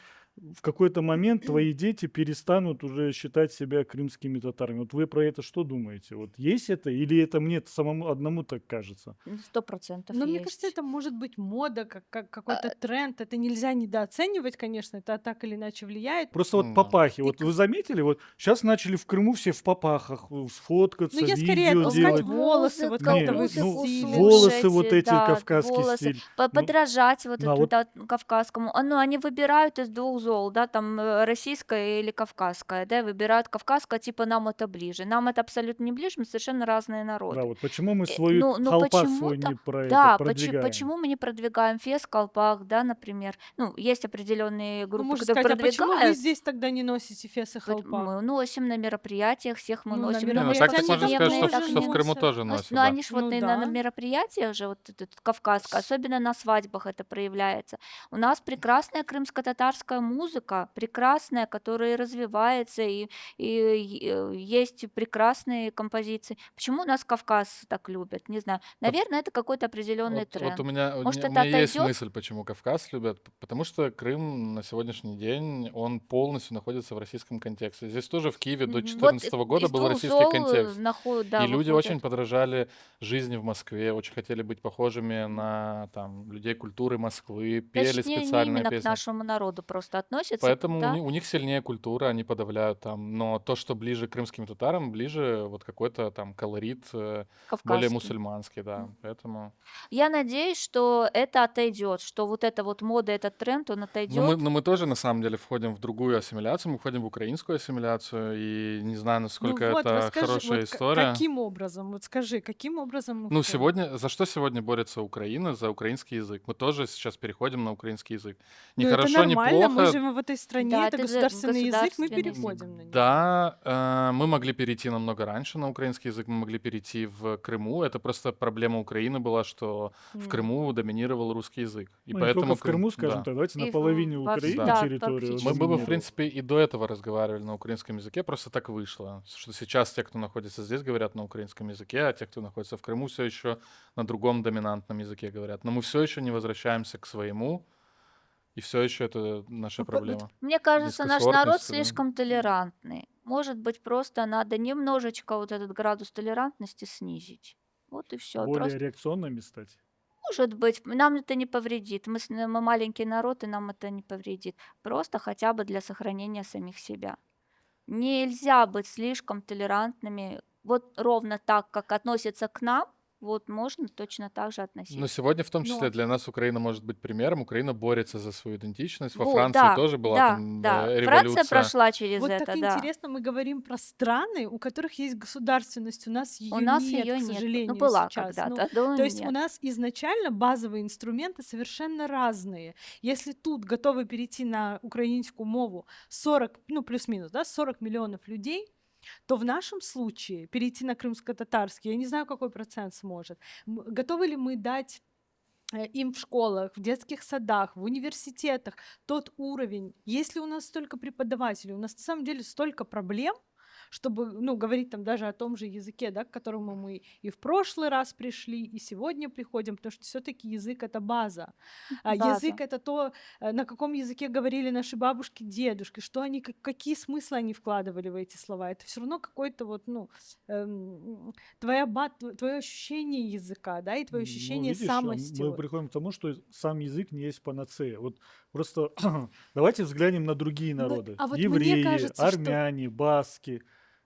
в какой-то момент твои дети перестанут уже считать себя крымскими татарами. Вот вы про это что думаете? Вот есть это или это мне самому одному так кажется? 100% Но мне кажется, есть. это может быть мода, как какой-то тренд. Это нельзя недооценивать, конечно, это так или иначе влияет. Просто вот Да. папахи. И Вот к- вы заметили, вот сейчас начали в Крыму все в папахах Ну, сфоткаться, я скорее видео отпускать делать. волосы, вот Музыка, Не, как-то в их ну, музыку стиле. волосы вот слушать, эти, да, кавказский волосы, стиль. Ну, подражать вот да, вот, кавказскому. Ну, они выбирают из двух зол, да, там российское или кавказское, да, выбирают кавказское, типа нам это ближе. Нам это абсолютно не ближе, мы совершенно разные да, народы. вот почему мы свою Ну халпак свой почему-то, не про это да, продвигаем? почему мы не продвигаем фес, колпак, да, например. Ну, есть определенные Ну, группы, можно которые сказать, а почему вы продвигают. здесь тогда не носите фес и халпак? Мы носим на мероприятиях, всех мы Ну, на носим, Не, но ну мы так мероприятия так они можно там сказать, повседневные что, так тоже что не в Крыму носят. тоже Ну, носят, ну, да. они ж вот Ну и на да. мероприятиях же, вот этот кавказское, особенно на свадьбах это проявляется. У нас прекрасная крымско-татарская музыка, прекрасная, которая развивается, есть прекрасные композиции. Почему у нас Кавказ так любят? Не знаю. Пот- Наверное, это какой-то определенный Вот у тренд. меня, Может, у это меня есть отойдет? мысль, почему Кавказ любят. Потому что Крым на сегодняшний день, он полностью находится в российском контексте. Здесь тоже в Киеве до Мгм. Вот 2014 года из был двух российский зол контекст. да, И люди очень выходят. подражали жизни в Москве, очень хотели быть похожими на там, людей культуры Москвы, пели Точнее, не специальные именно к песни. нашему народу просто относятся, Поэтому да. у них сильнее культура, они подавляют там. Но то, что ближе к крымским татарам, ближе вот какой-то там колорит более Кавказский. мусульманский, да. Поэтому... Я надеюсь, что это отойдет, что вот эта вот мода, этот тренд, он отойдет. Но мы тоже на самом деле входим в другую ассимиляцию, мы входим в украинскую ассимиляцию, и не знаю, Ну насколько вот, это расскажи, хорошая вот история. каким образом? Вот скажи, каким образом мы Ну, входим? сегодня, за что сегодня борется Украина? За украинский язык. Мы тоже сейчас переходим на украинский язык. Ни Ну, это хорошо, ни нормально, мы плохо. это живем в этой стране, Да, это это государственный язык, мы государственный язык. переходим на него. Да, мы могли перейти намного раньше на украинский язык, мы могли перейти в Крыму. Это просто проблема Украины была, что в М. Крыму доминировал русский язык. И Ну, не только поэтому в Крыму, скажем да. так, давайте на И половине во Украины Да. территории Мы практически. бы, в доминировал. принципе, и до этого разговаривали на украинском языке, просто так вышло, что сейчас те, кто находится здесь, говорят на украинском языке, а те, кто находится в Крыму, все еще на другом доминантном языке говорят. Но мы все еще не возвращаемся к своему, и все еще это наша Вот проблема. Мне кажется, наш народ Низкосортность, да. слишком толерантный. Может быть, просто надо немножечко вот этот градус толерантности снизить. Вот и все. Более реакционными стать. Может быть, нам это не повредит. Мы маленький народ, и нам это не повредит. Просто хотя бы для сохранения самих себя. Нельзя быть слишком толерантными. Вот ровно так, как относятся к нам, вот можно точно так же Но относиться. сегодня в том числе Но для нас Украина может быть примером. Украина борется за свою идентичность. Во Вот, Франции да, тоже была да, там да. Франция революция. прошла через вот так это, да. интересно, мы говорим про страны, у которых есть государственность, у нас У ее нас нет, ее к нет. Ну, сожалению, была сейчас. Ну, когда-то, да, то есть у нет. нас изначально базовые инструменты совершенно разные. Если тут готовы перейти на украинскую мову 40, ну плюс-минус, да, 40 миллионов людей, то в нашем случае перейти на крымско-татарский, я не знаю, какой процент сможет. Готовы ли мы дать им в школах, в детских садах, в университетах тот уровень? Если у нас столько преподавателей, у нас на самом деле столько проблем, чтобы, ну, говорить там даже о том же языке, да, к которому мы и в прошлый раз пришли, и сегодня приходим, потому что все-таки язык это база. База. Язык это то, на каком языке говорили наши бабушки, дедушки, что они, какие смыслы они вкладывали в эти слова. Это все равно какой-то вот, ну, твое ощущение языка, да, и твое Ну, ощущение видишь, самости. мы Вот. приходим к тому, что сам язык не есть панацея. Вот просто давайте взглянем на другие Ну, народы. а вот мне Евреи, кажется, что армяне, баски,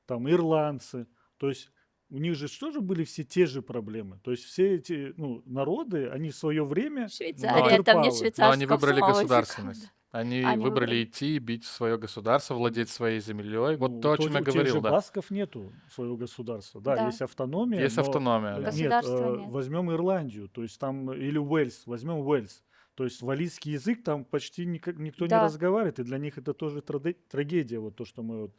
там, ирландцы. То есть у них же тоже были все те же проблемы. То есть все эти народы, они в свое время Швейцария, там нет потерпалы. Но они швейцарского выбрали самого языка. государственность. Они Они выбрали выбрали. идти и бить свое государство, владеть своей землей. Вот Ну, то, о чем я у тех говорил, же да. басков нету своего государства. Да, Да. есть автономия, Есть но автономия, да. нет, Государства нет. возьмем Ирландию, то есть там, или Уэльс, возьмем Уэльс. То есть валлийский язык там почти никто не Да. разговаривает, и для них это тоже трагедия. Вот то, что мы вот,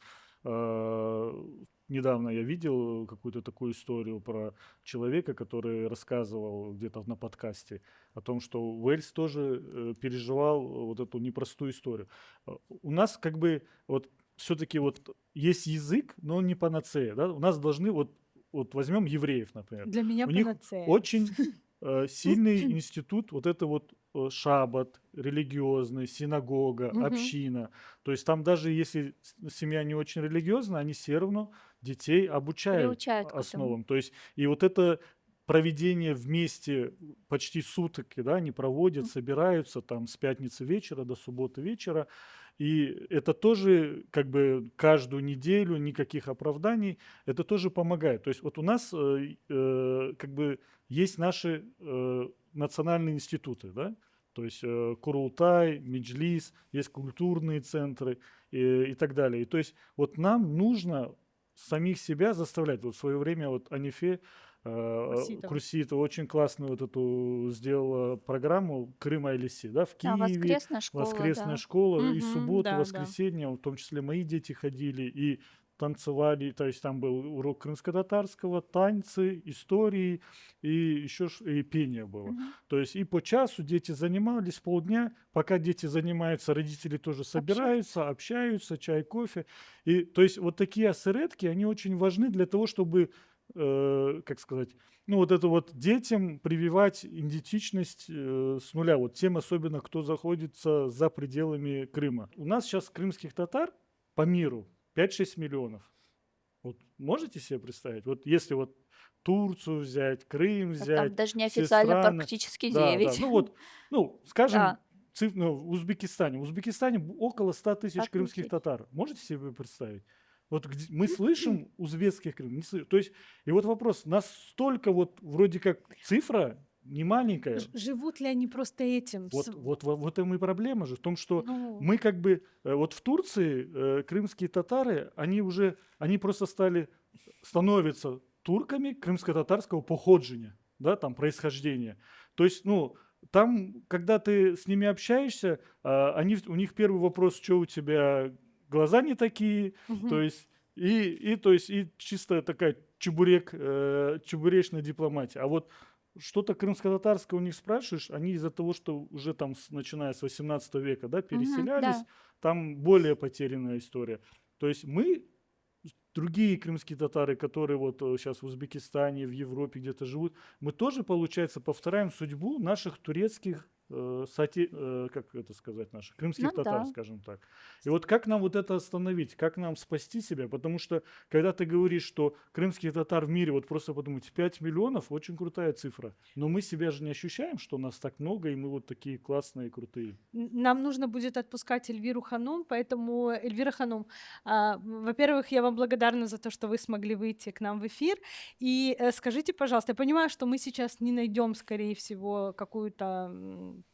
недавно я видел какую-то такую историю про человека, который рассказывал где-то на подкасте о том, что Уэльс тоже переживал вот эту непростую историю. У нас как бы вот все-таки вот есть язык, но он не панацея. Да? У нас должны вот возьмем евреев, например. для меня У них панацея. очень сильный институт, вот это вот шаббат религиозный, синагога, Мгм. община. То есть там даже если семья не очень религиозная, они все равно детей обучают Приучают к этому. основам. То есть и вот это проведение вместе почти суток, да, они проводят, собираются там с пятницы вечера до субботы вечера, и это тоже как бы каждую неделю, никаких оправданий, это тоже помогает. То есть вот у нас как бы есть наши национальные институты, да, то есть Курултай, Меджлис, есть культурные центры и так далее. И то есть вот нам нужно самих себя заставлять. Вот в свое время вот Анифе Курситова. Курситова очень классную вот эту сделала программу «Крым Айлиси», да, в Да, Киеве. воскресная школа, Воскресная да. школа, и Мгм, субботу, да, да. воскресенье, в том числе мои дети ходили и танцевали, то есть там был урок крымско-татарского, танцы, истории и еще и пение было. Мгм. То есть и по часу дети занимались полдня, пока дети занимаются, родители тоже собираются, общаются, чай, кофе. И то есть вот такие асеретки, они очень важны для того, чтобы, как сказать, ну вот это вот детям прививать идентичность с нуля, вот тем особенно, кто заходится за пределами Крыма. У нас сейчас крымских татар по миру 5-6 миллионов. Вот можете себе представить? Вот если вот Турцию взять, Крым Так там взять, даже все неофициально страны, практически да, 9. ну вот, ну скажем, Да. в Узбекистане около 100 тысяч 100 крымских тысяч. татар. Можете себе представить? Вот мы слышим узбекских крым, не слышим. То есть, и вот вопрос, настолько вот вроде как цифра не маленькая. Живут ли они просто этим? Вот и проблема же в том, что Ну, мы как бы вот в Турции крымские татары, они просто становятся турками крымско-татарского походжения, да, там происхождения. То есть, ну, там, когда ты с ними общаешься, у них первый вопрос, что у тебя глаза не такие, то Мгм. есть то есть и чисто такая чебуречная дипломатия. А вот что-то крымско-татарское у них спрашиваешь, они из-за того, что уже там, начиная с 18 века, да, Мгм. переселялись, Да. там более потерянная история. То есть другие крымские татары, которые вот сейчас в Узбекистане, в Европе где-то живут, мы тоже, получается, повторяем судьбу наших турецких, как это сказать, наших Ну крымских татар, да. скажем так. И вот как нам вот это остановить, как нам спасти себя? Потому что, когда ты говоришь, что крымских татар в мире, вот просто подумайте, 5 миллионов, очень крутая цифра. Но мы себя же не ощущаем, что нас так много, и мы вот такие классные, крутые. Нам нужно будет отпускать Эльвиру Ханум, поэтому, Эльвира Ханум, во-первых, я вам благодарна за то, что вы смогли выйти к нам в эфир. И скажите, пожалуйста, я понимаю, что мы сейчас не найдем, скорее всего, какую-то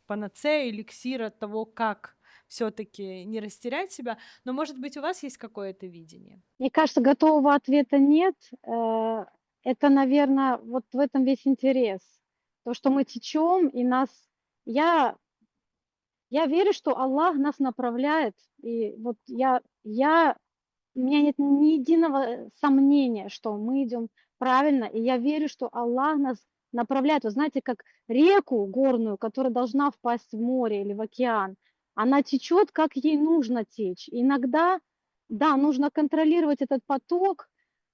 панацею, эликсир от того, как все-таки не растерять себя, но, может быть, у вас есть какое-то видение? Мне кажется, готового ответа нет. Это, наверное, вот в этом весь интерес. То, что мы течем, и нас я я верю, что Аллах нас направляет. И вот у меня нет ни единого сомнения, что мы идем правильно, и я верю, что Аллах нас направляет. Вы знаете, как реку горную, которая должна впасть в море или в океан, она течет, как ей нужно течь. Иногда, да, нужно контролировать этот поток,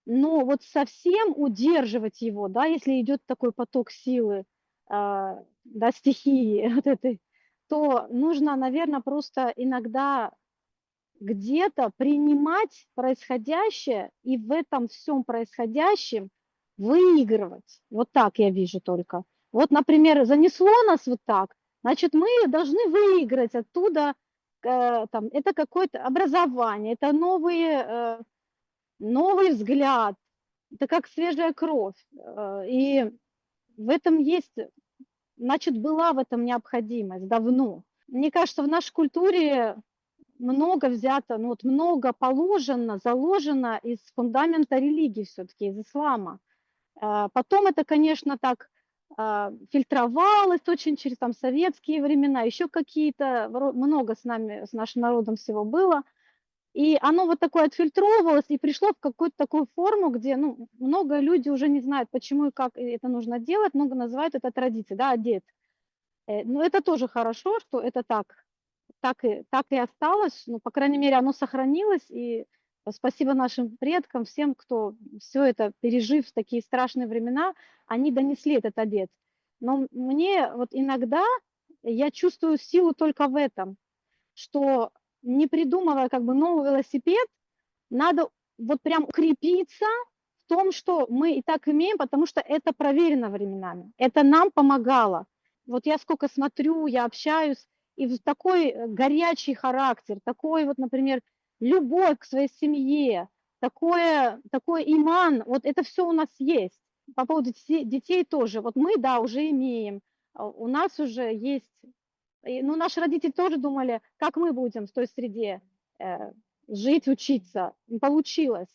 но вот совсем удерживать его, да, если идет такой поток силы, да, стихии вот этой, то нужно, наверное, просто иногда где-то принимать происходящее и в этом всем происходящем выигрывать. Вот так я вижу только. Вот, например, занесло нас вот так, значит, мы должны выиграть оттуда, там, это какое-то образование, это новый взгляд, это как свежая кровь. И в этом есть, значит, была в этом необходимость давно. Мне кажется, в нашей культуре много взято, ну вот много положено, заложено из фундамента религии все-таки, из ислама. Потом это, конечно, так фильтровалось очень через там советские времена, еще какие-то, много с нами, с нашим народом всего было. И оно вот такое отфильтровывалось и пришло в какую-то такую форму, где, ну, много людей уже не знают, почему и как это нужно делать, много называют это традицией, да, одет. Но это тоже хорошо, что это так и осталось. Ну, по крайней мере, оно сохранилось. И спасибо нашим предкам, всем, кто все это, пережив такие страшные времена, они донесли этот обет. Но мне вот иногда я чувствую силу только в этом, что не придумывая как бы новый велосипед, надо вот прям укрепиться в том, что мы и так имеем, потому что это проверено временами. Это нам помогало. Вот я сколько смотрю, я общаюсь, и вот такой горячий характер, такой вот, например, любовь к своей семье, такой иман, вот это все у нас есть. По поводу детей тоже. Вот мы, да, уже имеем, у нас уже есть. Ну, наши родители тоже думали, как мы будем в той среде э, жить, учиться. Не получилось.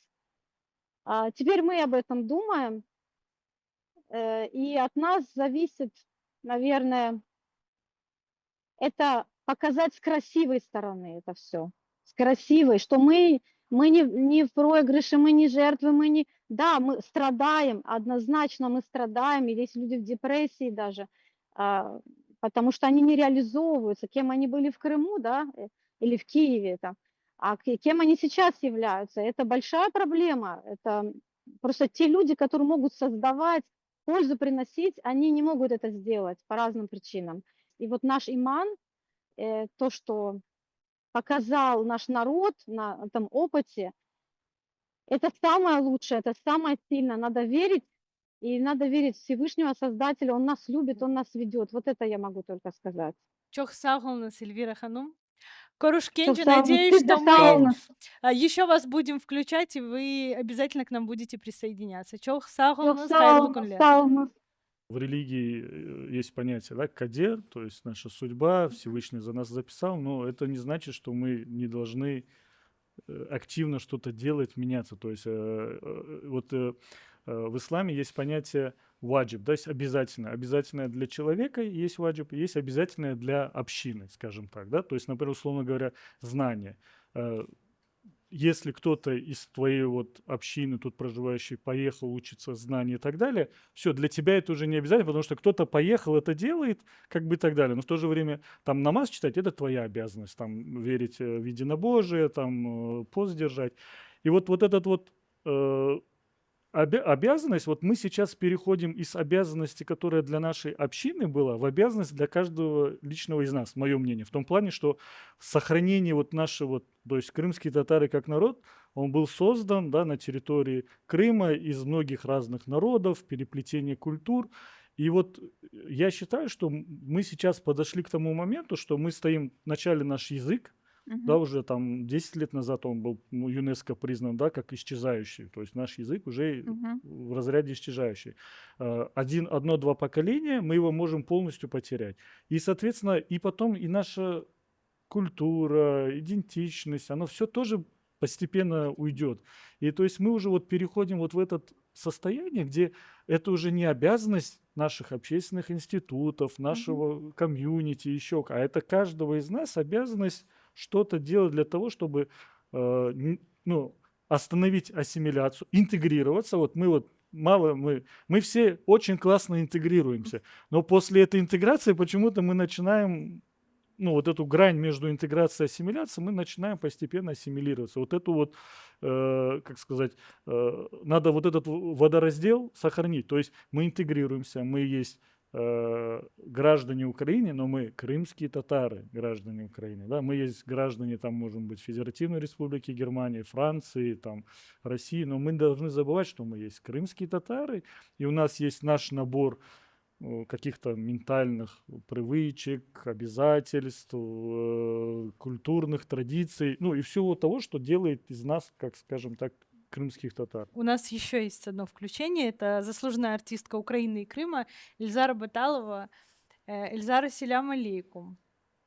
Теперь мы об этом думаем, и от нас зависит, наверное, это показать с красивой стороны это все, с красивой, что мы не в проигрыше, мы не жертвы, мы не... Да, мы страдаем, однозначно мы страдаем, и есть люди в депрессии даже, а, потому что они не реализовываются, кем они были в Крыму, да, или в Киеве там, кем они сейчас являются. Это большая проблема, это просто те люди, которые могут создавать, пользу приносить, они не могут это сделать по разным причинам. И вот наш иман, то, что показал наш народ на этом опыте, это самое лучшее, это самое сильное. Надо верить, и надо верить в Всевышнего Создателя. Он нас любит, Он нас ведет. Вот это я могу только сказать. Çok sağ olunuz, Эльвира Ханум. Коруш Çok Кенджи, sağ olun. надеюсь, Siz de что sağ мы olun. еще вас будем включать, и вы обязательно к нам будете присоединяться. Çok sağ Çok olunuz, sağ hayırlı olun. günler. Sağ olun. В религии есть понятие, да, кадер, то есть наша судьба, Всевышний за нас записал, но это не значит, что мы не должны активно что-то делать, меняться. То есть в исламе есть понятие ваджиб, то есть обязательно. Обязательное для человека есть ваджиб, есть обязательное для общины, скажем так, да. То есть, например, условно говоря, знание. Э, Если кто-то из твоей вот общины, тут проживающий, поехал учиться знания и так далее, все, для тебя это уже не обязательно, потому что кто-то поехал, это делает, как бы и так далее. Но в то же время там намаз читать — это твоя обязанность, там верить в единобожие, там пост держать. И вот этот вот э, обязанность, вот мы сейчас переходим из обязанности, которая для нашей общины была, в обязанность для каждого личного из нас, мое мнение, в том плане, что сохранение вот нашего, то есть крымские татары как народ, он был создан, да, на территории Крыма из многих разных народов, переплетение культур. И вот я считаю, что мы сейчас подошли к тому моменту, что мы стоим, вначале наш язык, да, Мгм. уже там 10 лет назад он был, ну, ЮНЕСКО признан, да, как исчезающий. То есть наш язык уже Мгм. в разряде исчезающий. Одно-два поколения мы его можем полностью потерять. И, соответственно, и потом и наша культура, идентичность, оно все тоже постепенно уйдет. И то есть мы уже вот переходим вот в этот состояние, где это уже не обязанность наших общественных институтов, Мгм. нашего комьюнити, еще, а это каждого из нас обязанность что-то делать для того, чтобы ну, остановить ассимиляцию, интегрироваться. Вот мы вот мало, мы все очень классно интегрируемся, но после этой интеграции почему-то мы начинаем, ну, вот эту грань между интеграцией и ассимиляцией, мы начинаем постепенно ассимилироваться. Вот эту вот, как сказать, надо вот этот водораздел сохранить. То есть мы интегрируемся, мы есть граждане Украины, но мы крымские татары, граждане Украины. Да? Мы есть граждане, там, можем быть, Федеративной Республики Германии, Франции, там, России, но мы должны забывать, что мы есть крымские татары, и у нас есть наш набор каких-то ментальных привычек, обязательств, культурных традиций, ну и всего того, что делает из нас, как скажем так, крымских татар. У нас еще есть одно включение. Это заслуженная артистка Украины и Крыма Эльзара Баталова. Эльзара, селям алейкум.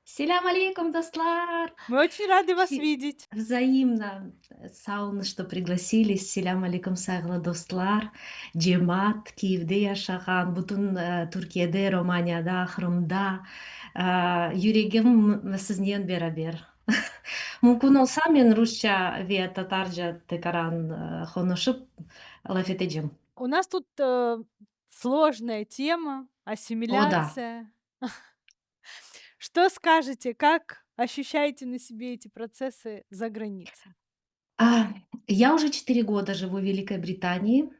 Selam алейкум, достлар! Мы очень рады вас Си- видеть. Взаимно. Sağ olun, что пригласили. Selam алейкум, saygılı dostlar. Cemaat, Kiev'de yaşayan, bütün Türkiye'de, Romanya'da, Kırım'da. Yüreğim sizden beraber. Mümkün olsa ben Rusça ve Tatarca tekrar konuşup laf edeceğim. У нас тут сложная тема, О, да. ассимиляция. Что скажете, как ощущаете на себе эти процессы за границей? А, я уже 4 года живу в Великой Британии.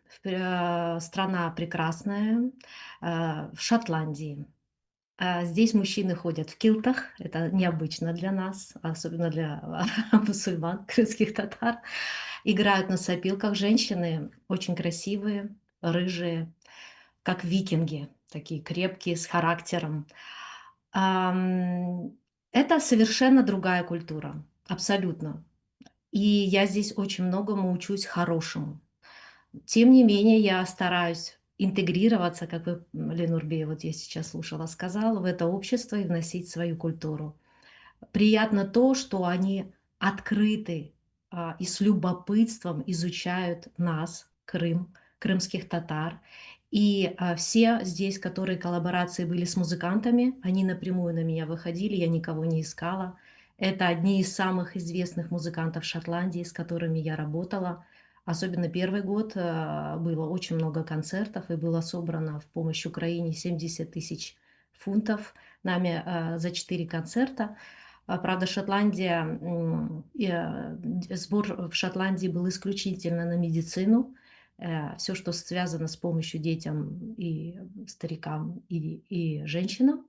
Страна прекрасная, в Шотландии. Здесь мужчины ходят в килтах. Это необычно для нас, особенно для мусульман, крымских татар. Играют на сопилках. Женщины очень красивые, рыжие, как викинги, такие крепкие, с характером. Ам, Это совершенно другая культура, абсолютно. И я здесь очень многому учусь хорошему. Тем не менее, я стараюсь интегрироваться, как вы, Ленурбе, вот я сейчас слушала, сказала, в это общество и вносить свою культуру. Приятно то, что они открыты и с любопытством изучают нас, Крым, крымских татар. И все здесь, которые коллаборации были с музыкантами, они напрямую на меня выходили, я никого не искала. Это одни из самых известных музыкантов Шотландии, с которыми я работала. Особенно первый год было очень много концертов, и было собрано в помощь Украине 70 тысяч фунтов нами за 4 концерта. Правда, Шотландия, сбор в Шотландии был исключительно на медицину. Все, что связано с помощью детям и старикам, и женщинам.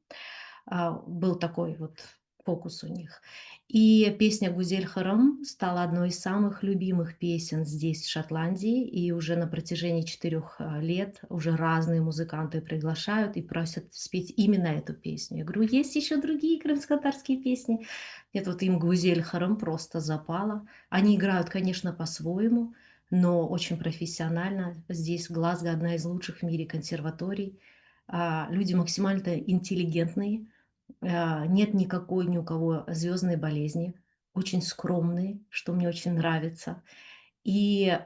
Был такой вот фокус у них. И песня «Гузель Харам» стала одной из самых любимых песен здесь, в Шотландии. И уже на протяжении 4 лет уже разные музыканты приглашают и просят спеть именно эту песню. Я говорю, есть еще другие крымско-татарские песни. Нет, вот им «Гузель Харам» просто запала. Они играют, конечно, по-своему, но очень профессионально. Здесь, в Глазго, одна из лучших в мире консерваторий. Люди максимально интеллигентные, нет никакой ни у кого звездной болезни, очень скромные, что мне очень нравится, и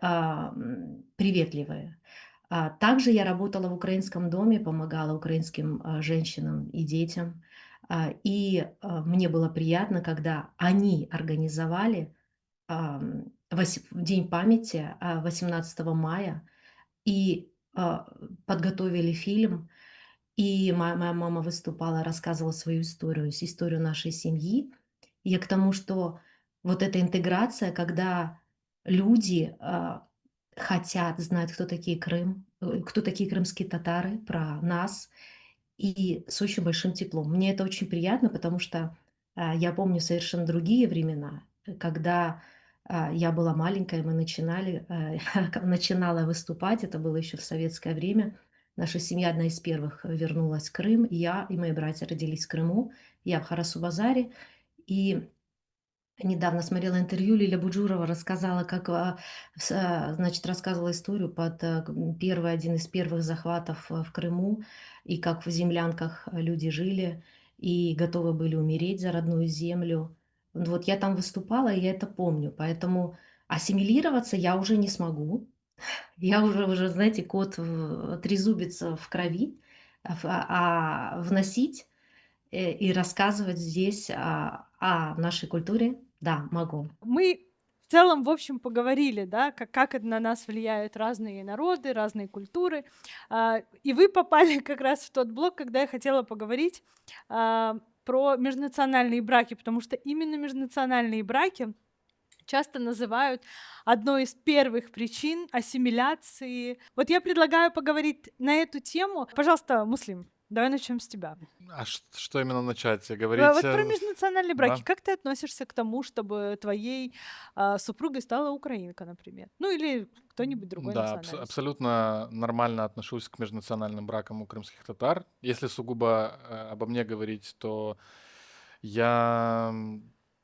приветливые. Также я работала в украинском доме, помогала украинским женщинам и детям. Мне было приятно, когда они организовали День памяти 18 мая и подготовили фильм. И моя мама выступала, рассказывала свою историю, историю нашей семьи. И я к тому, что вот эта интеграция, когда люди хотят знать, кто такие крымские татары, про нас, и с очень большим теплом. Мне это очень приятно, потому что я помню совершенно другие времена, когда я была маленькая, мы начинала выступать, это было еще в советское время. Наша семья одна из первых вернулась в Крым, и я и мои братья родились в Крыму, я в Харасу-Базаре, и недавно смотрела интервью, Лиля Буджурова рассказала, как, значит, рассказывала историю один из первых захватов в Крыму, и как в землянках люди жили и готовы были умереть за родную землю. Вот я там выступала, и я это помню, поэтому ассимилироваться я уже не смогу. Я уже, знаете, трезубец в крови, вносить и рассказывать здесь о нашей культуре, да, могу. Мы в целом, в общем, поговорили, да, как это на нас влияют разные народы, разные культуры. И вы попали как раз в тот блок, когда я хотела поговорить про межнациональные браки, потому что именно межнациональные браки часто называют одной из первых причин ассимиляции. Вот я предлагаю поговорить на эту тему. Пожалуйста, Муслим, давай начнем с тебя. А что именно начать? Говорить, Вот про межнациональные браки. да? Как ты относишься к тому, чтобы твоей супругой стала украинка, например? Ну или кто-нибудь другой Да, национальности? абсолютно нормально отношусь к межнациональным бракам у крымских татар. Если сугубо обо мне говорить, то я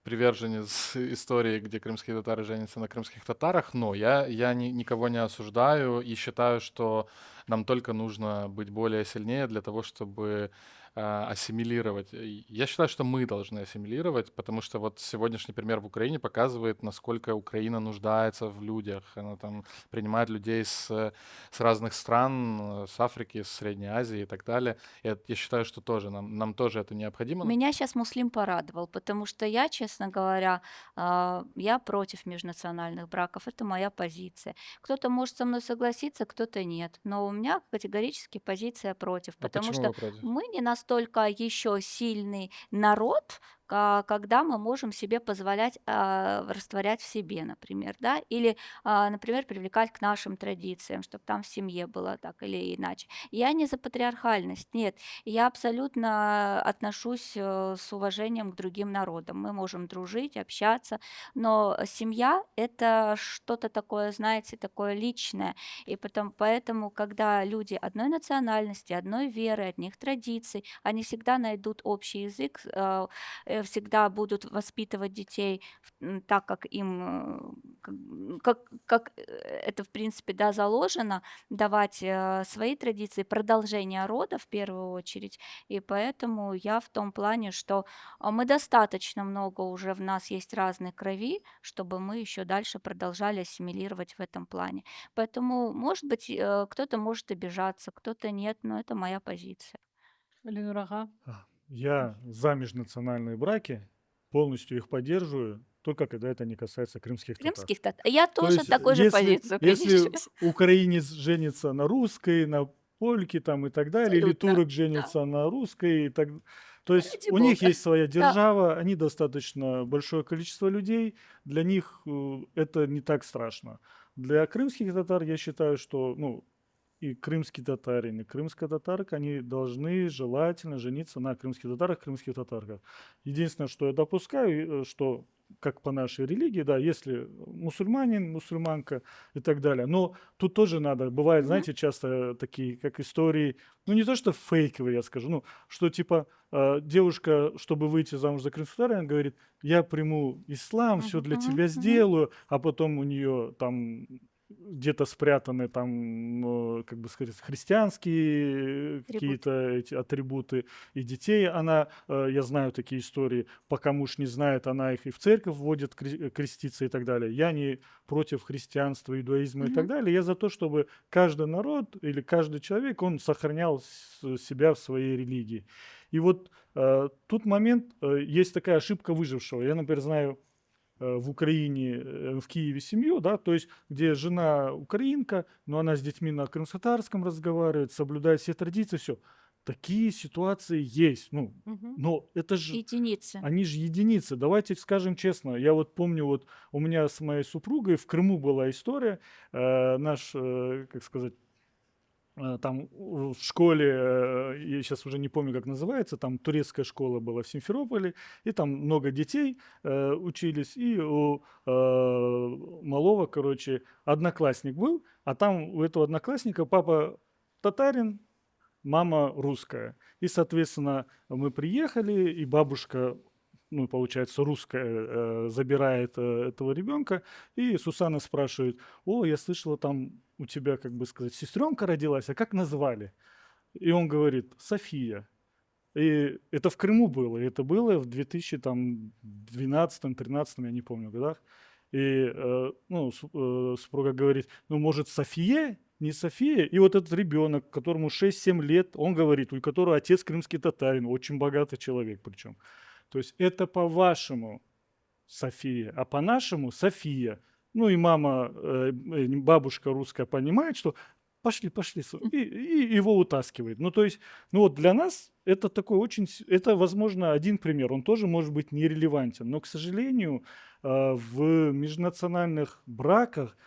приверженец истории, где крымские татары женятся на крымских татарах, но я никого не осуждаю и считаю, что нам только нужно быть более сильнее для того, чтобы ассимилировать. И я считаю, что мы должны ассимилировать, потому что вот сегодняшний пример в Украине показывает, насколько Украина нуждается в людях. Она там принимает людей с разных стран, с Африки, с Средней Азии и так далее. Я считаю, что тоже нам тоже это необходимо. Меня сейчас Муслим порадовал, потому что я, честно говоря, я против межнациональных браков. Это моя позиция. Кто-то может со мной согласиться, кто-то нет. Но у меня категорически позиция против, А потому почему что вы против? мы не настолько еще сильный народ, когда мы можем себе позволять растворять в себе, например, да, или, например, привлекать к нашим традициям, чтобы там в семье было так или иначе. Я не за патриархальность, нет. Я абсолютно отношусь с уважением к другим народам. Мы можем дружить, общаться, но семья — это что-то такое, знаете, такое личное. И поэтому, когда люди одной национальности, одной веры, одних традиций, они всегда найдут общий язык, всегда будут воспитывать детей так, как им, как это, в принципе, да, заложено, давать свои традиции, продолжение рода в первую очередь. И поэтому я в том плане, что мы достаточно много уже в нас есть разной крови, чтобы мы еще дальше продолжали ассимилировать в этом плане. Поэтому, может быть, кто-то может обижаться, кто-то нет, но это моя позиция. Ленур ага. Я за межнациональные браки, полностью их поддерживаю, только когда это не касается крымских татар. Крымских татар. Я То тоже есть, такой же позицию если придерживаюсь. украинец женится на русской, на польке там и так далее, или Абсолютно. турок Да. женится на русской, то есть Ради у них бога. есть своя Да. держава, они достаточно большое количество людей, для них это не так страшно. Для крымских татар я считаю, что и крымский татарин, и крымская татарка, они должны желательно жениться на крымских татарах, крымских татарках. Единственное, что я допускаю, что как по нашей религии, да, если мусульманин, мусульманка и так далее. Но тут тоже надо, бывает, Мгм. знаете, часто такие, как истории, не то что фейковые, я скажу, что типа девушка, чтобы выйти замуж за крымского татарина, говорит, я приму ислам, все Мгм. для Мгм. тебя Мгм. сделаю, а потом у нее там где-то спрятаны там, как бы сказать, христианские Атрибуты. какие-то эти атрибуты, и детей она, я знаю такие истории, пока муж не знает, она их и в церковь вводит креститься и так далее. Я не против христианства, иудаизма и так Мгм. далее. Я за то, чтобы каждый народ или каждый человек, он сохранял себя в своей религии. И вот тут момент, есть такая ошибка выжившего. Я, например, знаю в Украине, в Киеве семью, да, то есть где жена украинка, но она с детьми на крымско-татарском разговаривает, соблюдает все традиции, все. Такие ситуации есть, ну, Мгм. но это же, Единицы. они же единицы. Давайте скажем честно, я вот помню, вот у меня с моей супругой в Крыму была история, наш, как сказать, там в школе, я сейчас уже не помню, как называется, там турецкая школа была в Симферополе, и там много детей учились, и у малого, короче, одноклассник был, а там у этого одноклассника папа татарин, мама русская. И, соответственно, мы приехали, и бабушка, ну, получается, русская, забирает этого ребенка, и Сусанна спрашивает: о, я слышала, там у тебя, как бы сказать, сестренка родилась, а как назвали? И он говорит: София. И это в Крыму было, и это было в 2012-13, я не помню, годах. И ну, супруга говорит: ну, может, София, не София? И вот этот ребенок, которому 6-7 лет, он говорит, у которого отец крымский татарин, очень богатый человек причем. То есть это по-вашему София, а по-нашему София. Ну и мама, бабушка русская понимает, что пошли, пошли, и его утаскивает. Ну то есть, ну вот для нас это такой очень, это, возможно, один пример, он тоже может быть нерелевантен, но, к сожалению, в межнациональных браках,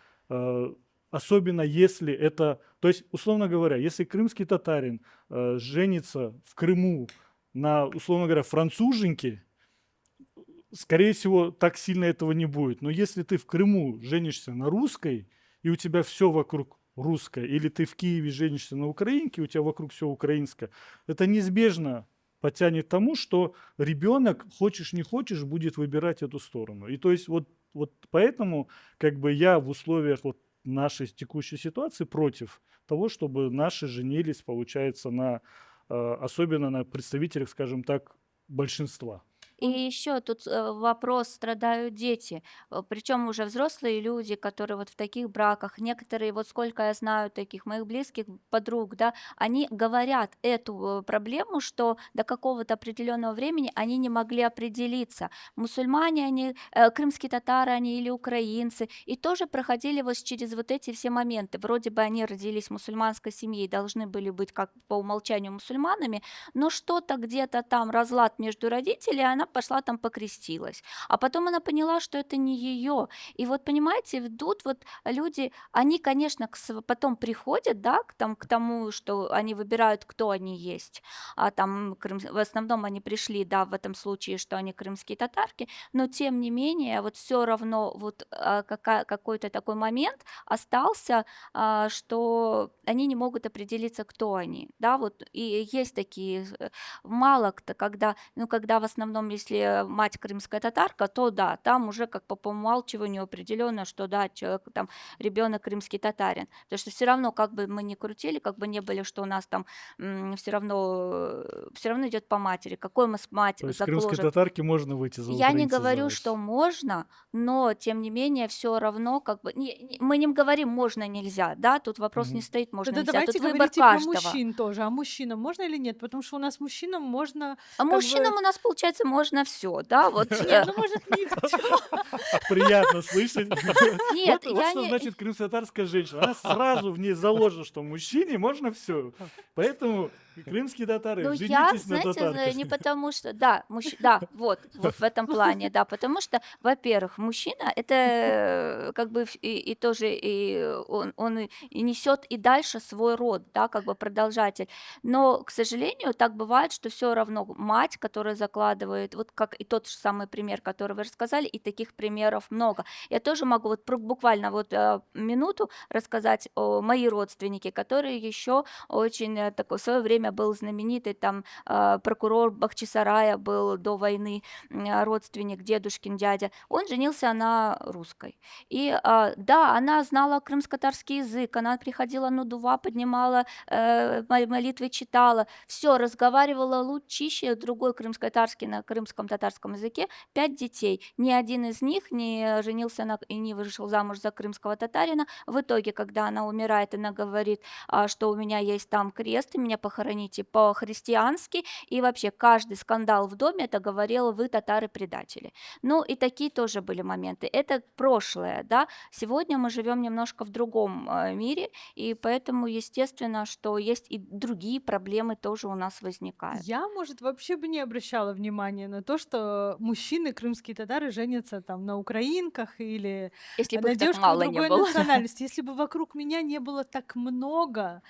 особенно если это, то есть, условно говоря, если крымский татарин женится в Крыму на, условно говоря, француженке, скорее всего, так сильно этого не будет. Но если ты в Крыму женишься на русской, и у тебя все вокруг русское, или ты в Киеве женишься на украинке, у тебя вокруг все украинское, это неизбежно потянет к тому, что ребенок, хочешь не хочешь, будет выбирать эту сторону. И то есть вот поэтому как бы я в условиях вот нашей текущей ситуации против того, чтобы наши женились, получается, на, особенно на представителях, скажем так, большинства. И еще тут вопрос, страдают дети, причем уже взрослые люди, которые вот в таких браках, некоторые, вот сколько я знаю таких моих близких подруг, да, они говорят эту проблему, что до какого-то определенного времени они не могли определиться, мусульмане они, крымские татары они или украинцы, и тоже проходили вот через вот эти все моменты. Вроде бы они родились в мусульманской семье и должны были быть как по умолчанию мусульманами, но что-то где-то там разлад между родителями, она пошла там покрестилась. А потом она поняла, что это не ее. И вот понимаете, идут вот люди, они, конечно, потом приходят, да, к тому, что они выбирают, кто они есть. А там в основном они пришли, да, в этом случае, что они крымские татарки, но тем не менее, вот все равно вот какой-то такой момент остался, что они не могут определиться, кто они, да, вот и есть такие, мало кто, когда, ну, когда в основном, если мать крымская татарка, то да, там уже как по умалчиванию определенно, что да, человек там, ребенок крымский татарин, потому что все равно, как бы мы ни крутили, как бы не были, что у нас там все равно идет по матери, какой мы с мать То есть крымской заложим. татарки можно выйти за Я не украинца говорю, замуж. что можно, но тем не менее все равно как бы мы не говорим можно нельзя, да, тут вопрос не Мгм. стоит можно Тогда нельзя, давайте тут выбор говорить и про каждого. мужчин тоже. А мужчинам можно или нет? Потому что у нас мужчинам можно А как бы... мужчинам у нас получается можно все, да, вот. Не, ну может не все. Приятно слышать. Нет, Вот я что не значит крымско-татарская женщина. Она сразу в ней заложена, что мужчине можно все. Поэтому крымские татары, Ну, я, женитесь на знаете, татарках. не потому что, да, да, вот в этом плане, да, потому что, во-первых, мужчина это как бы и тоже и он и несет и дальше свой род, да, как бы продолжатель. Но, к сожалению, так бывает, что все равно мать, которая закладывает, вот как и тот же самый пример, который вы рассказали, и таких примеров много. Я тоже могу вот буквально вот минуту рассказать о мои родственники, которые еще очень такое в свое время время был знаменитый там прокурор Бахчисарая был до войны, родственник, дедушкин дядя. Он женился на русской. И да, она знала крымско-татарский язык, она приходила на дува, поднимала молитвы, читала, все, разговаривала лучище, другой крымско-татарский на крымском татарском языке, 5 детей. Ни один из них не женился и не вышел замуж за крымского татарина. В итоге, когда она умирает, она говорит, что у меня есть там крест, и меня похороните по-христиански, и вообще каждый скандал в доме это говорил: вы татары-предатели. Ну и такие тоже были моменты. Это прошлое, да. Сегодня мы живем немножко в другом мире, и поэтому естественно, что есть и другие проблемы тоже у нас возникают. Я, может, вообще бы не обращала внимания на то, что мужчины, крымские татары, женятся там на украинках или Если бы на их так девушках мало не другой было. национальности. Если бы вокруг меня не было так много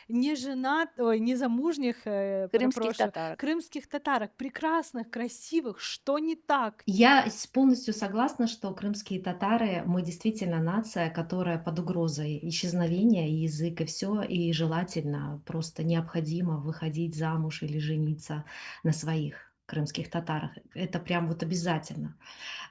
незамужних, Крымских перепрошую, татар. крымских татарок, прекрасных, красивых, что не так? Я полностью согласна, что крымские татары, мы действительно нация, которая под угрозой исчезновения, и язык, и все, и желательно, просто необходимо выходить замуж или жениться на своих крымских татарах. Это прям вот обязательно.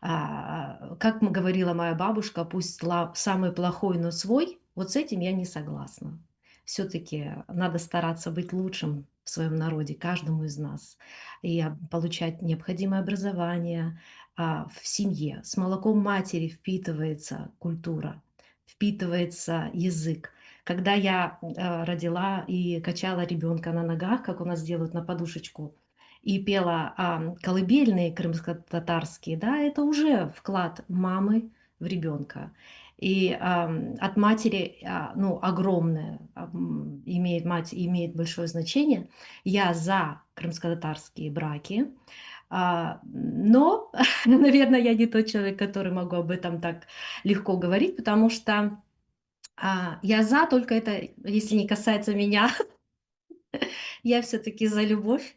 Как говорила моя бабушка, пусть самый плохой, но свой, вот с этим я не согласна. Все-таки надо стараться быть лучшим в своем народе, каждому из нас, и получать необходимое образование в семье. С молоком матери впитывается культура, впитывается язык. Когда я родила и качала ребенка на ногах, как у нас делают на подушечку, и пела колыбельные крымско-татарские, да, это уже вклад мамы в ребенка. И от матери, ну, огромное, мать имеет большое значение. Я за крымско-татарские браки, но, наверное, я не тот человек, который могу об этом так легко говорить, потому что я за, только это, если не касается меня, я все-таки за любовь.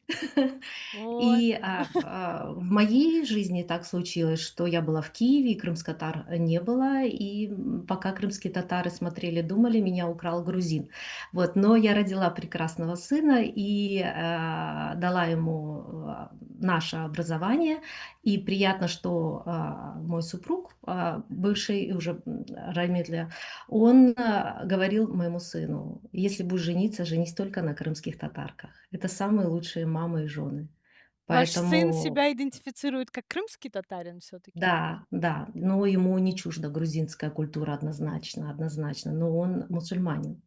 Вот. И в моей жизни так случилось, что я была в Киеве, и крымско-татар не было, и пока крымские татары смотрели, думали, меня украл грузин. Вот, но я родила прекрасного сына и дала ему наше образование, и приятно, что мой супруг, бывший уже Рамиль, он говорил моему сыну: если будешь жениться, женись только на крымских татарках. Это самые лучшие мамы и жены. Ваш сын Поэтому себя идентифицирует как крымский татарин все-таки? да, да, но ему не чужда грузинская культура однозначно, однозначно, но он мусульманин.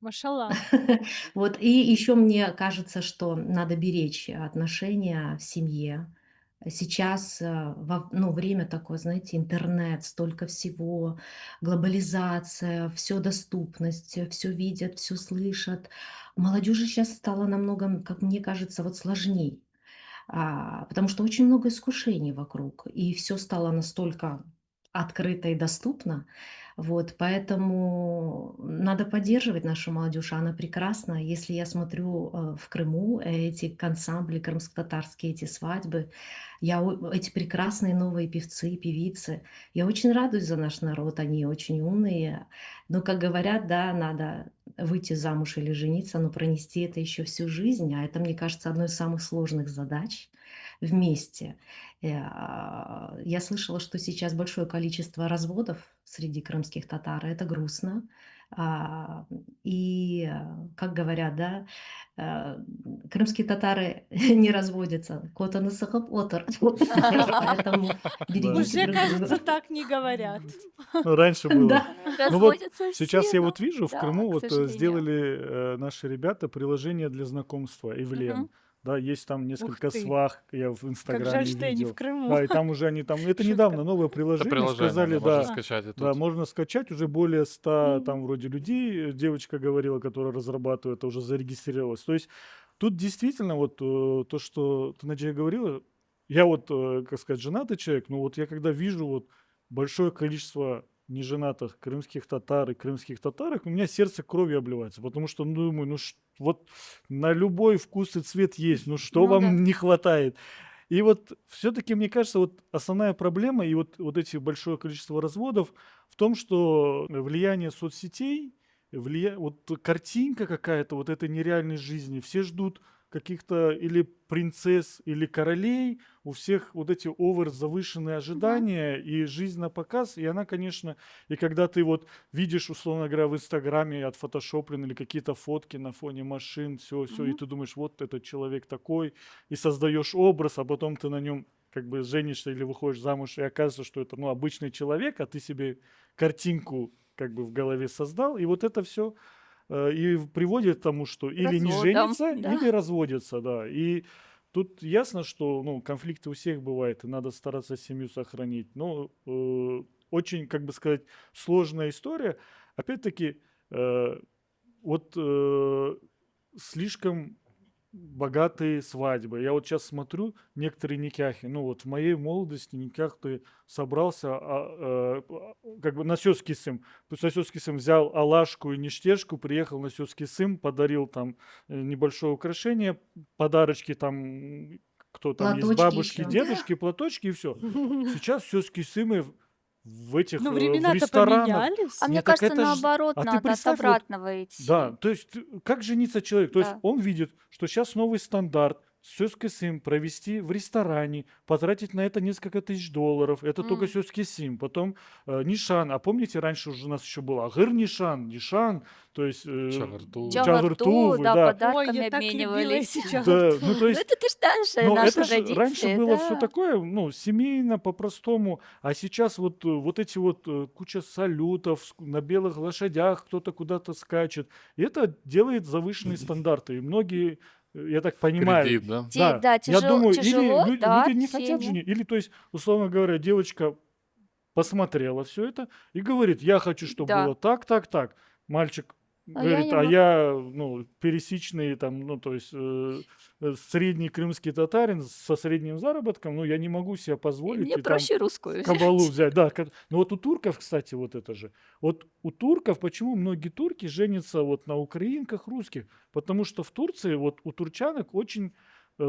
Машаллах. Вот, и еще мне кажется, что надо беречь отношения в семье. Сейчас, ну, время такое, знаете, интернет, столько всего, глобализация, все доступность, все видят, все слышат. Молодежи сейчас стало намного, как мне кажется, вот сложней. Потому что очень много искушений вокруг, и все стало настолько открыто и доступно. Вот, поэтому надо поддерживать нашу молодежь, она прекрасна. Если я смотрю в Крыму эти ансамбли крымско-татарские, эти свадьбы, эти прекрасные новые певцы, певицы, я очень радуюсь за наш народ, они очень умные. Но, как говорят, да, надо выйти замуж или жениться, но пронести это еще всю жизнь, а это, мне кажется, одной из самых сложных задач вместе. Я слышала, что сейчас большое количество разводов среди крымских татар, и это грустно. А, как говорят, да, э, крымские татары не разводятся. Кота насыхап отыр. Поэтому Да. берегите Уже, друг кажется, друга. так не говорят. Ну, раньше было. Да. Ну вот Разводятся сейчас все, я но вот вижу в да, Крыму к вот сожалению. сделали наши ребята приложение для знакомства Мгм. Эвлен. Да, есть там Ух несколько ты, свах, я в как жаль, Инстаграме что я не в видел. Крыму. Да, и там уже они там, это Шутка. недавно новое Это приложение, приложение, сказали, да, можно да, А, скачать и да, тут. можно скачать, уже более 100 м. там вроде людей, девочка говорила, которая разрабатывает, это уже зарегистрировалась. То есть тут действительно вот то, что ты, Надя, говорила, я вот, как сказать, женатый человек, но вот я когда вижу вот большое количество неженатых крымских татар и крымских татарок, у меня сердце кровью обливается, потому что, ну, думаю, вот на любой вкус и цвет есть, ну что Ну да. вам не хватает? И вот все-таки, мне кажется, вот основная проблема и вот эти большое количество разводов в том, что влияние соцсетей Вот картинка какая-то вот этой нереальной жизни. Все ждут каких-то или принцесс, или королей. У всех вот эти завышенные Мгм. ожидания и жизнь на показ. И она, конечно, и когда ты вот видишь, условно говоря, в Инстаграме отфотошоплены или какие-то фотки на фоне машин, все, и Мгм. ты думаешь, вот этот человек такой, и создаешь образ, а потом ты на нем как бы женишься или выходишь замуж, и оказывается, что это, ну, обычный человек, а ты себе картинку как бы в голове создал, и вот это все приводит к тому, что К или не разводам, женятся, да. или разводятся, да. И тут ясно, что, ну, конфликты у всех бывают, и надо стараться семью сохранить. Но очень, как бы сказать, сложная история. Опять-таки, э, вот слишком богатые свадьбы. Я вот сейчас смотрю некоторые никахи. Ну вот в моей молодости никах ты собрался как бы на сёский сым. То есть на сёский сым взял алашку и ништежку, приехал на сёский сым, подарил там небольшое украшение, подарочки там, кто там есть, Платочки бабушки, еще. Да. дедушки, платочки и все. Сейчас сёские сымы в этих, Ну, в времена-то ресторанах. А поменялись. мне Не, так кажется, это ж наоборот, а ты надо от представь, вот обратного да, идти. то есть как жениться человек? То есть Да. он видит, что сейчас новый стандарт сёский сим провести в ресторане, потратить на это несколько тысяч долларов. Это только М. сёский сим. Потом нишан. А помните, раньше уже у нас еще было агыр нишан, нишан, то есть Чагарту. Чагарту, чагыртувы, да, да. Ой, я подарками так любила обменивались. эти Да, ну то Ну, есть это ж наши но наши это ж раньше традиции, было все да. такое, ну, семейно, по-простому, а сейчас вот, вот эти вот куча салютов на белых лошадях, кто-то куда-то скачет. И это делает завышенные стандарты. И многие, я так понимаю, Кредит, да? да, Да, я думаю, или тяжело, да, люди не хотят семьи. женить, или, то есть, условно говоря, девочка посмотрела все это и говорит: "Я хочу, чтобы Да. было так, так, так". Мальчик А я говорит: не "А мо я, ну, пересечный там, ну, то есть, средний крымский татарин со средним заработком, ну, я не могу себе и позволить мне и там проще русскую кабалу взять. взять". Да, ну, вот у турков, кстати, вот это же. Вот у турков почему многие турки женятся вот на украинках, русских? Потому что в Турции, вот у турчанок очень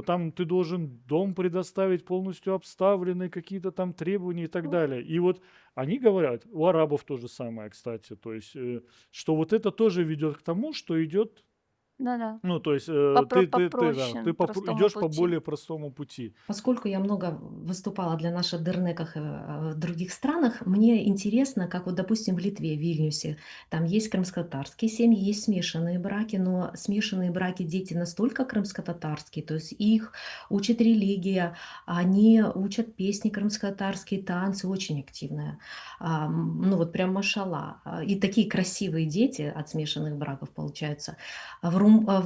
там ты должен дом предоставить полностью обставленный, какие-то там требования и так далее. И вот они говорят, у арабов то же самое, кстати, то есть, что вот это тоже ведет к тому, что идет, Да-да. ну, то есть, да, Попроще, простому идешь по пути. более простому пути. Поскольку я много выступала для наших дернеках в других странах, мне интересно, как вот, допустим, в Литве, в Вильнюсе, там есть крымско-татарские семьи, есть смешанные браки, но смешанные браки дети настолько крымско-татарские, то есть их учит религия, они учат песни крымско-татарские, танцы очень активные. Ну вот прям машалла. И такие красивые дети от смешанных браков получаются. В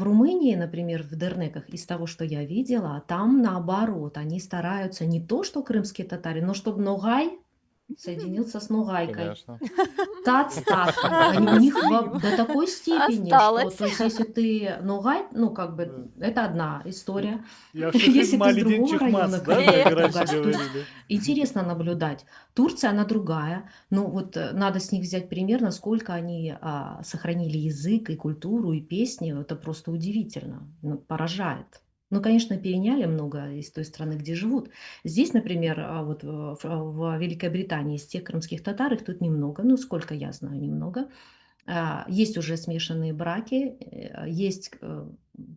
Румынии, например, в Дернеках, из того, что я видела, там наоборот, они стараются не то, что крымские татары, но чтобы Ногай соединился с Ногайкой. Конечно. Тат-стат. У них Слива. до такой степени, что, Осталось. то есть, если ты Ногай, ну, как Да. бы, это одна история. Я Если ты с Мали другого Чехмац, района да, так приехал, раньше другая. То есть говорили. интересно наблюдать. Турция, она другая. Ну вот надо с них взять пример, насколько они сохранили язык и культуру, и песни. Это просто удивительно, ну, поражает. Ну, конечно, переняли много из той страны, где живут. Здесь, например, вот в Великобритании из тех крымских татар, их тут немного, ну, сколько я знаю, немного. Есть уже смешанные браки, есть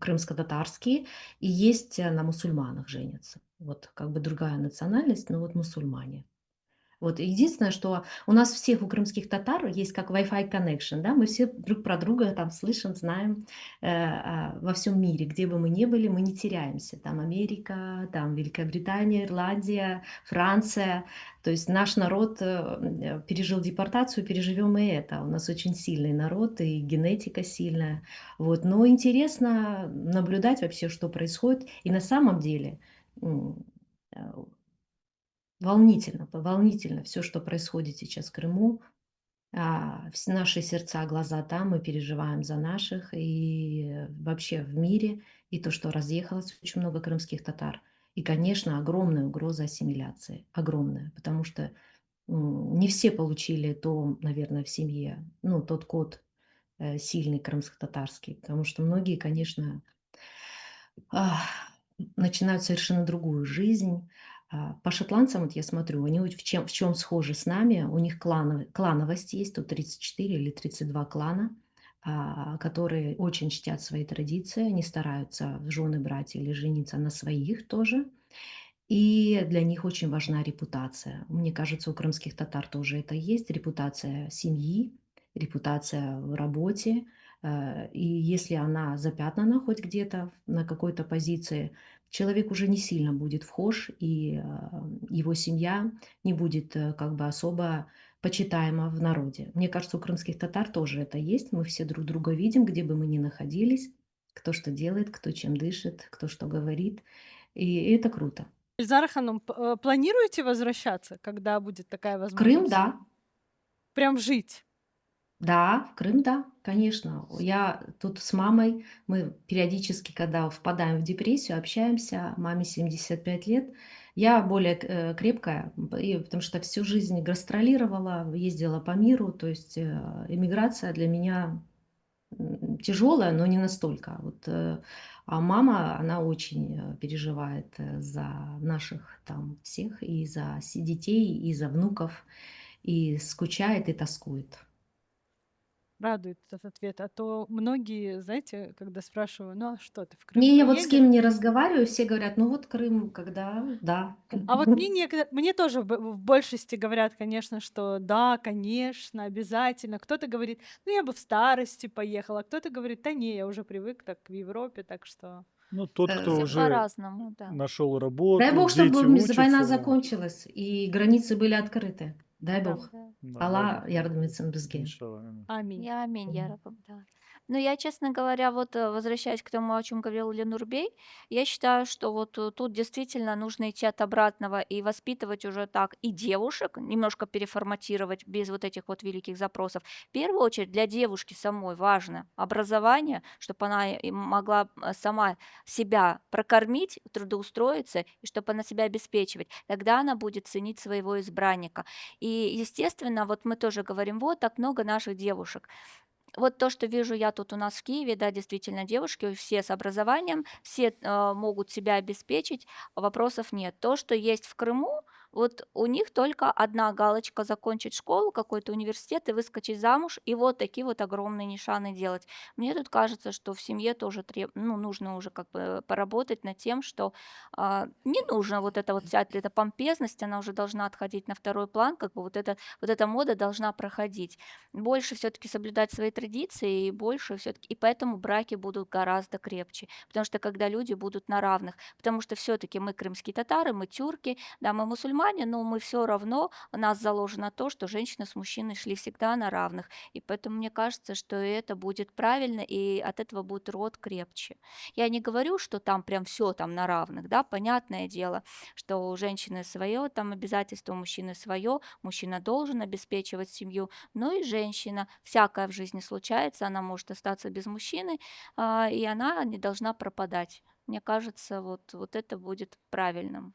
крымско-татарские, и есть на мусульманах женятся. Вот как бы другая национальность, но вот мусульмане. Вот единственное, что у нас всех, у крымских татар, есть как Wi-Fi connection, да, мы все друг про друга там слышим, знаем во всем мире, где бы мы ни были, мы не теряемся. Там Америка, там Великобритания, Ирландия, Франция. То есть наш народ пережил депортацию, переживем и это. У нас очень сильный народ и генетика сильная. Вот. Но интересно наблюдать вообще, что происходит. И на самом деле м, э, волнительно все, что происходит сейчас в Крыму. Наши сердца, глаза там, мы переживаем за наших и вообще в мире, и то, что разъехалось очень много крымских татар. И, конечно, огромная угроза ассимиляции, огромная, потому что не все получили то, наверное, в семье, ну, тот код сильный крымско-татарский, потому что многие, конечно, Ах, начинают совершенно другую жизнь. По шотландцам, вот я смотрю, они вот в чем схожи с нами, у них клановость есть, тут 34 или 32 клана. которые очень чтят свои традиции, они стараются в жены брать или жениться на своих тоже. И для них очень важна репутация. Мне кажется, у крымских татар тоже это есть, репутация семьи, репутация в работе. И если она запятнана хоть где-то на какой-то позиции, человек уже не сильно будет вхож, и его семья не будет как бы особо почитаема в народе. Мне кажется, у крымских татар тоже это есть. Мы все друг друга видим, где бы мы ни находились, кто что делает, кто чем дышит, кто что говорит. И это круто. Эльзара Ханум, планируете возвращаться, когда будет такая В Крым, возможность? да. Прям жить? Да, в Крым, да, конечно. Я тут с мамой, мы периодически, когда впадаем в депрессию, общаемся. Маме 75 лет. Я более крепкая, потому что всю жизнь гастролировала, ездила по миру. То есть эмиграция для меня тяжелая, но не настолько. А мама, она очень переживает за наших там всех, и за детей, и за внуков, и скучает, и тоскует. Радует этот ответ. А то многие, знаете, когда спрашиваю: "Ну, а что, ты в Крым Не, я вот с поедешь?" кем не разговариваю, все говорят: "Ну вот Крым, когда?" Да. А вот мне тоже в большести говорят, конечно, что да, конечно, обязательно. Кто-то говорит: "Ну, я бы в старости поехала", а кто-то говорит: "Да не, я уже привык так в Европе, так что". Ну, тот, кто Все Э, уже по-разному, да. нашел Дай работу, бог, чтобы дети война учатся, да. закончилась и границы были открыты. Дай Да. бог. Да. Да, дай Алла бог, да. ярдәм etsin безгә. Иншаллах. Аминь. Аминь. Я аминь, я рабом, да. Но я, честно говоря, вот возвращаясь к тому, о чем говорил Ленурбей, я считаю, что вот тут действительно нужно идти от обратного и воспитывать уже так и девушек, немножко переформатировать без вот этих вот великих запросов. В первую очередь для девушки самой важно образование, чтобы она и могла сама себя прокормить, трудоустроиться, и чтобы она себя обеспечивать. Тогда она будет ценить своего избранника. И, естественно, вот мы тоже говорим, вот так много наших девушек. Вот то, что вижу я тут у нас в Киеве, да, действительно, девушки все с образованием, все могут себя обеспечить, вопросов нет. То, что есть в Крыму, вот у них только одна галочка закончить школу, какой-то университет и выскочить замуж, и вот такие вот огромные нишаны делать. Мне тут кажется, что в семье тоже ну, нужно уже как бы поработать над тем, что не нужно вот это вот вся эта помпезность, она уже должна отходить на второй план, как бы вот эта мода должна проходить. Больше все таки соблюдать свои традиции и больше все таки и поэтому браки будут гораздо крепче. Потому что когда люди будут на равных, потому что все таки мы крымские татары, мы тюрки, да, мы мусульмане, но мы все равно, у нас заложено то, что женщина с мужчиной шли всегда на равных. И поэтому мне кажется, что это будет правильно, и от этого будет род крепче. Я не говорю, что там прям все там на равных, да, понятное дело, что у женщины свое там обязательство, у мужчины свое, мужчина должен обеспечивать семью, но и женщина. Всякое в жизни случается, она может остаться без мужчины, и она не должна пропадать. Мне кажется, вот это будет правильным.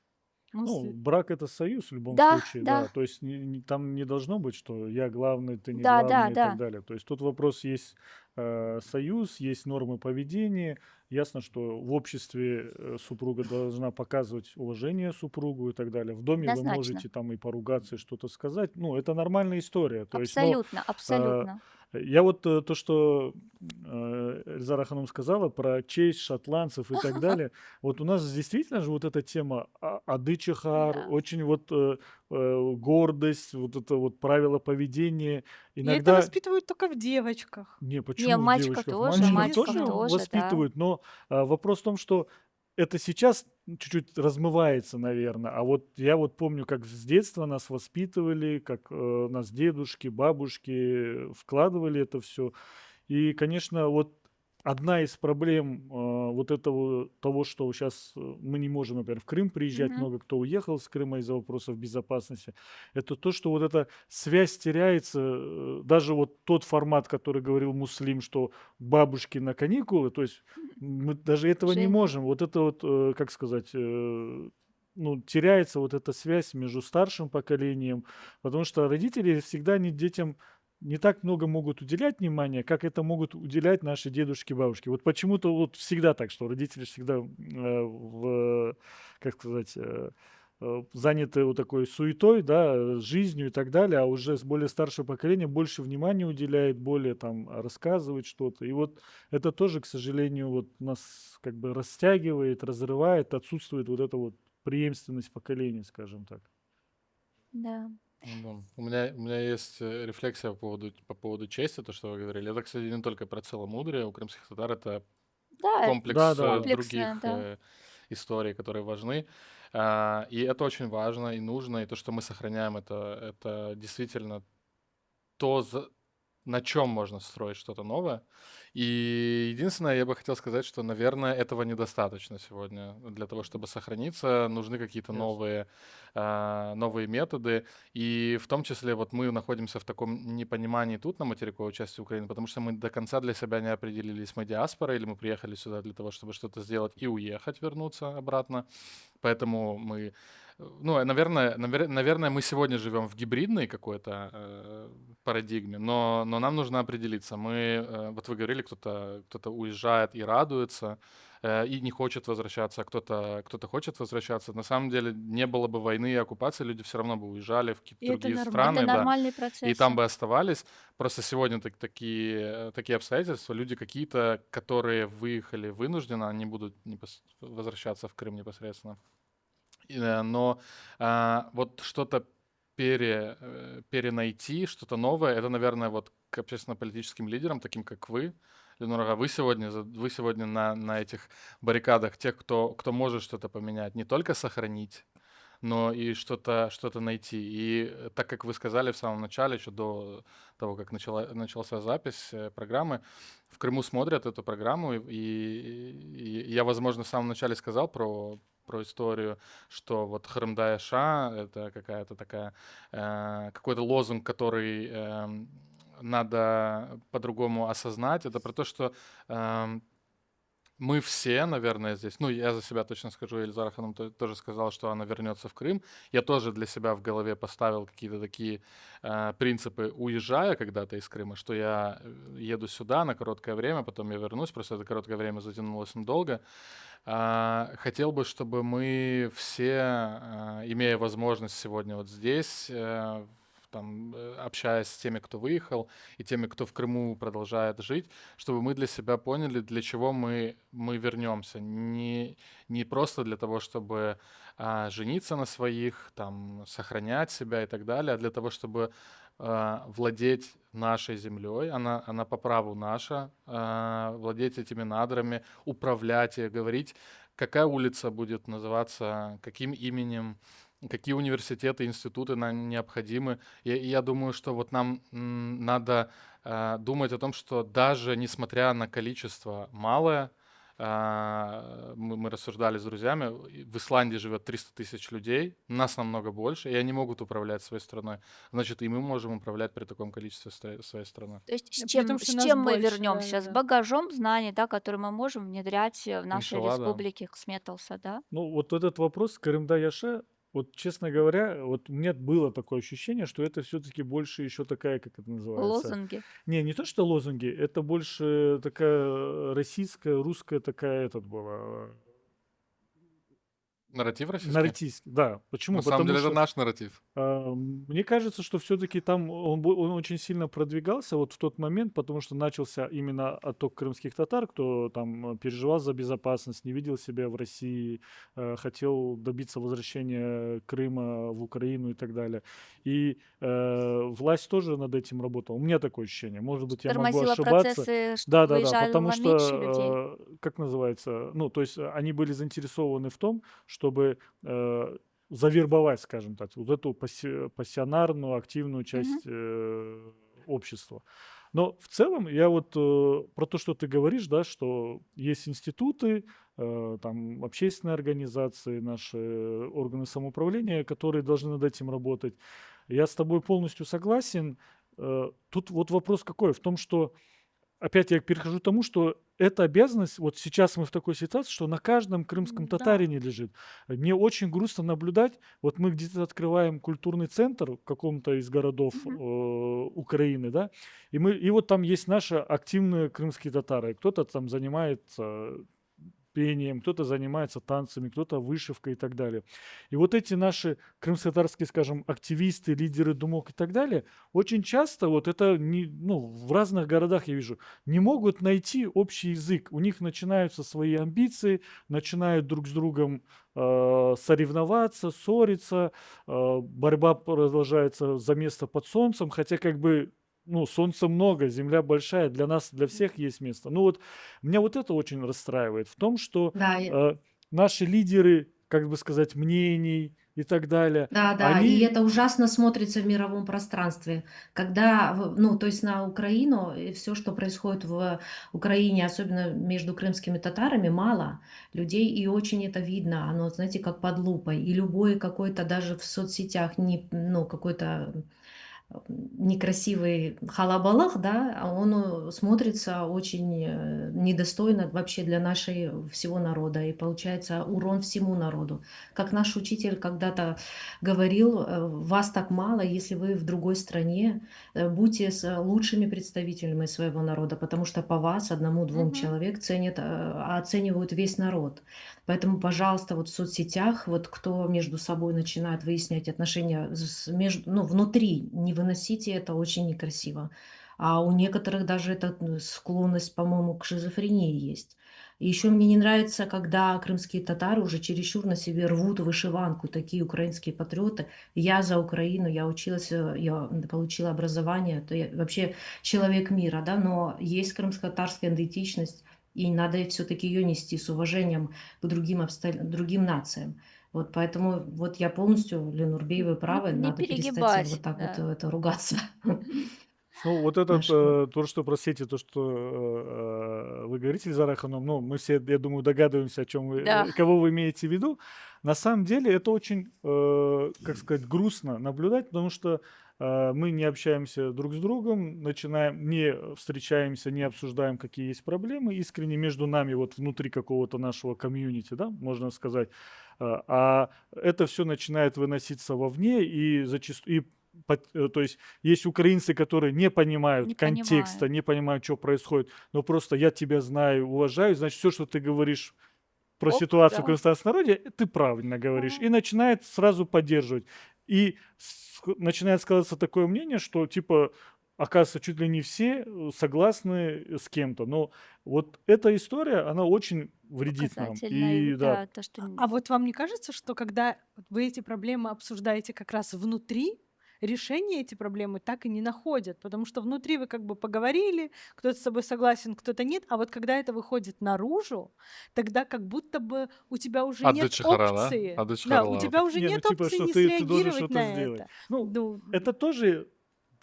Ну, Ну, брак это союз в любом Да, случае, да, да. То есть там не должно быть, что я главный, ты не да, да, главный и так да, далее. То есть тут вопрос есть союз, есть нормы поведения. Ясно, что в обществе супруга должна показывать уважение супругу и так далее. В доме вы однозначно. можете там и поругаться, и что-то сказать. Ну, это нормальная история. То есть, но Абсолютно, э, абсолютно. я вот то, что Эльзара Ханум сказала про честь шотландцев и так далее. Вот у нас действительно же вот эта тема ады-чехар, Да. очень вот гордость, вот это вот правило поведения. и это Иногда, воспитывают только в девочках. не, Не, в почему в мальчиках девочках? В тоже, в мальчиках Не мальчиках тоже знаю. тоже, да. воспитывают, но вопрос в том, что это сейчас чуть-чуть размывается, наверное. А вот я вот помню, как с детства нас воспитывали, как нас дедушки, бабушки вкладывали это все. И, конечно, вот одна из проблем вот этого того, что сейчас мы не можем, например, в Крым приезжать, Мгм. много кто уехал с Крыма из-за вопросов безопасности, это то, что вот эта связь теряется, даже вот тот формат, который говорил Муслим, что бабушки на каникулы, то есть мы даже этого не Женя. можем, вот это вот, как сказать, ну, теряется вот эта связь между старшим поколением, потому что родители всегда не детям не так много могут уделять внимания, как это могут уделять наши дедушки, бабушки. Вот почему-то вот всегда так, что родители всегда как сказать, заняты вот такой суетой, да, жизнью и так далее, а уже с более старшего поколения больше внимания уделяет, более там рассказывает что-то. И вот это тоже, к сожалению, вот нас как бы растягивает, разрывает, отсутствует вот эта вот преемственность поколений, скажем так. Да. Да. У меня есть рефлексия по поводу чести, то, что вы говорили. Это, кстати, не только про целомудрие. У крымских татар это Да, это Да, комплекс да, да. комплексное, других да. историй, которые важны. И это очень важно и нужно. И то, что мы сохраняем, это действительно то, на чем можно строить что-то новое. И единственное, я бы хотел сказать, что, наверное, этого недостаточно сегодня. Для того, чтобы сохраниться, нужны какие-то Ясно. новые методы. И в том числе вот мы находимся в таком непонимании тут, на материковой части Украины, потому что мы до конца для себя не определились, мы диаспора или мы приехали сюда для того, чтобы что-то сделать и уехать, вернуться обратно. Поэтому мы, ну, наверное, мы сегодня живем в гибридной какой-то парадигме, но нам нужно определиться. Вот вы говорили, кто-то уезжает и радуется, и не хочет возвращаться, а кто-то хочет возвращаться. На самом деле, не было бы войны и оккупации, люди все равно бы уезжали в какие-то И это другие Это страны, нормально. да, нормальные и там процессы. бы оставались. Просто сегодня такие обстоятельства. Люди какие-то, которые выехали вынужденно, они будут возвращаться в Крым непосредственно. Но вот что-то перенайти, что-то новое, это, наверное, вот к общественно-политическим лидерам, таким как вы, Ленора, вы сегодня на этих баррикадах, тех, кто может что-то поменять, не только сохранить, но и что-то найти. И так как вы сказали в самом начале, еще до того, как начался запись программы, в Крыму смотрят эту программу, и я, возможно, в самом начале сказал про историю, что вот Хрымдая Ша — это какая-то такая, какой-то лозунг, который надо по-другому осознать. Это про то, что мы все, наверное, здесь, ну, я за себя точно скажу, Эльзара Ханум тоже сказала, что она вернется в Крым. Я тоже для себя в голове поставил какие-то такие принципы, уезжая когда-то из Крыма, что я еду сюда на короткое время, потом я вернусь, просто это короткое время затянулось надолго. Хотел бы, чтобы мы все, имея возможность сегодня вот здесь, общаясь с теми, кто выехал, и теми, кто в Крыму продолжает жить, чтобы мы для себя поняли, для чего мы вернемся. Не просто для того, чтобы жениться на своих, там, сохранять себя и так далее, а для того, чтобы владеть нашей землей, она по праву наша, владеть этими надрами, управлять и говорить, какая улица будет называться, каким именем, какие университеты, институты нам необходимы. Я думаю, что вот нам надо думать о том, что даже несмотря на количество малое, мы рассуждали с друзьями, в Исландии живет 300 тысяч людей, нас намного больше, и они могут управлять своей страной. Значит, и мы можем управлять при таком количестве своей страны. То есть с При том, чем, что с нас чем мы больше, вернемся? С да-да-да. багажом знаний, да, который мы можем внедрять в нашей Иншалла, да. республике Ксметолса, да? Ну, вот этот вопрос Крымда-Яше, вот, честно говоря, вот у меня было такое ощущение, что это все-таки больше еще такая, как это называется, Лозунги. не то что лозунги, это больше такая российская, русская такая, этот была, Нарратив российский? нарративский, да. На Почему? самом Потому деле это что наш нарратив. Мне кажется, что все-таки там он очень сильно продвигался вот в тот момент, потому что начался именно отток крымских татар, кто там переживал за безопасность, не видел себя в России, хотел добиться возвращения Крыма в Украину и так далее. И власть тоже над этим работала. У меня такое ощущение. Может быть, я могу Тормозила ошибаться. процессы, чтобы Да-да-да, потому выезжало меньше людей. что, как называется, ну, то есть они были заинтересованы в том, чтобы завербовать, скажем так, вот эту пассионарную, активную Мгм. часть общества. Но в целом я вот про то, что ты говоришь, да, что есть институты, там общественные организации, наши органы самоуправления, которые должны над этим работать. Я с тобой полностью согласен. Тут вот вопрос какой? В том, что опять я перехожу к тому, что эта обязанность, вот сейчас мы в такой ситуации, что на каждом крымском Да. татарине лежит. Мне очень грустно наблюдать, вот мы где-то открываем культурный центр в каком-то из городов Мгм. Украины, да, и вот там есть наши активные крымские татары, кто-то там занимается пением, кто-то занимается танцами, кто-то вышивкой и так далее. И вот эти наши крымско-татарские, скажем, активисты, лидеры думок и так далее, очень часто вот это в разных городах я вижу, не могут найти общий язык. У них начинаются свои амбиции, начинают друг с другом соревноваться, ссориться, борьба продолжается за место под солнцем, хотя как бы солнца много, земля большая, для нас, для всех есть место. Ну вот меня вот это очень расстраивает в том, что Да, наши лидеры, как бы сказать, мнений и так далее, да, и они... это ужасно смотрится в мировом пространстве. Когда, ну, то есть на Украину, и все, что происходит в Украине, особенно между крымскими татарами, мало людей, и очень это видно. Оно, знаете, как под лупой. И любой какой-то даже в соцсетях, какой-то некрасивый халабалах, да, он смотрится очень недостойно вообще для нашей всего народа, и получается урон всему народу. Как наш учитель когда-то говорил, вас так мало, если вы в другой стране, будьте с лучшими представителями своего народа, потому что по вас одному-двум Мгм. человек ценят, оценивают весь народ. Поэтому, пожалуйста, вот в соцсетях, вот кто между собой начинает выяснять отношения внутри, не выносите это, очень некрасиво. А у некоторых даже эта склонность, по-моему, к шизофрении есть. И еще мне не нравится, когда крымские татары уже чересчур на себе рвут вышиванку, такие украинские патриоты. Я за Украину, я училась, я получила образование, то я вообще человек мира, да, но есть крымско-татарская идентичность, и надо все-таки ее нести с уважением к другим нациям. Вот поэтому вот я полностью, Ленурбей, вы правы, Не надо перестать перегибать, вот так вот да. это ругаться. Ну, вот этот, Наши. то, что про сети, то, что вы говорите, Эльзара Ханум, мы все, я думаю, догадываемся, о чем вы, Да. кого вы имеете в виду. На самом деле это очень, как сказать, грустно наблюдать, потому что мы не общаемся друг с другом, не встречаемся, не обсуждаем, какие есть проблемы искренне между нами, вот внутри какого-то нашего комьюнити, да, можно сказать. А это все начинает выноситься вовне, и зачастую, то есть есть украинцы, которые не понимают Не контекста, понимаю. не понимают, что происходит, но просто я тебя знаю, уважаю, значит, все, что ты говоришь про Ок, ситуацию в да. крымском народе, ты правильно говоришь. Ага. И начинает сразу поддерживать. И начинает сказаться такое мнение, что типа, оказывается, чуть ли не все согласны с кем-то. Но вот эта история, она очень вредит нам. Показательно, и И да, да, то, что А вот вам не кажется, что когда вот вы эти проблемы обсуждаете как раз внутри, решение эти проблемы так и не находят? Потому что внутри вы как бы поговорили, кто-то с тобой согласен, кто-то нет, а вот когда это выходит наружу, тогда как будто бы у тебя уже Ады нет Чехара, да? опции. Ады Да, у Чехарла. тебя уже не, нет типа, опции что не ты должен среагировать что-то на сделать. это. Ну, Ну, это тоже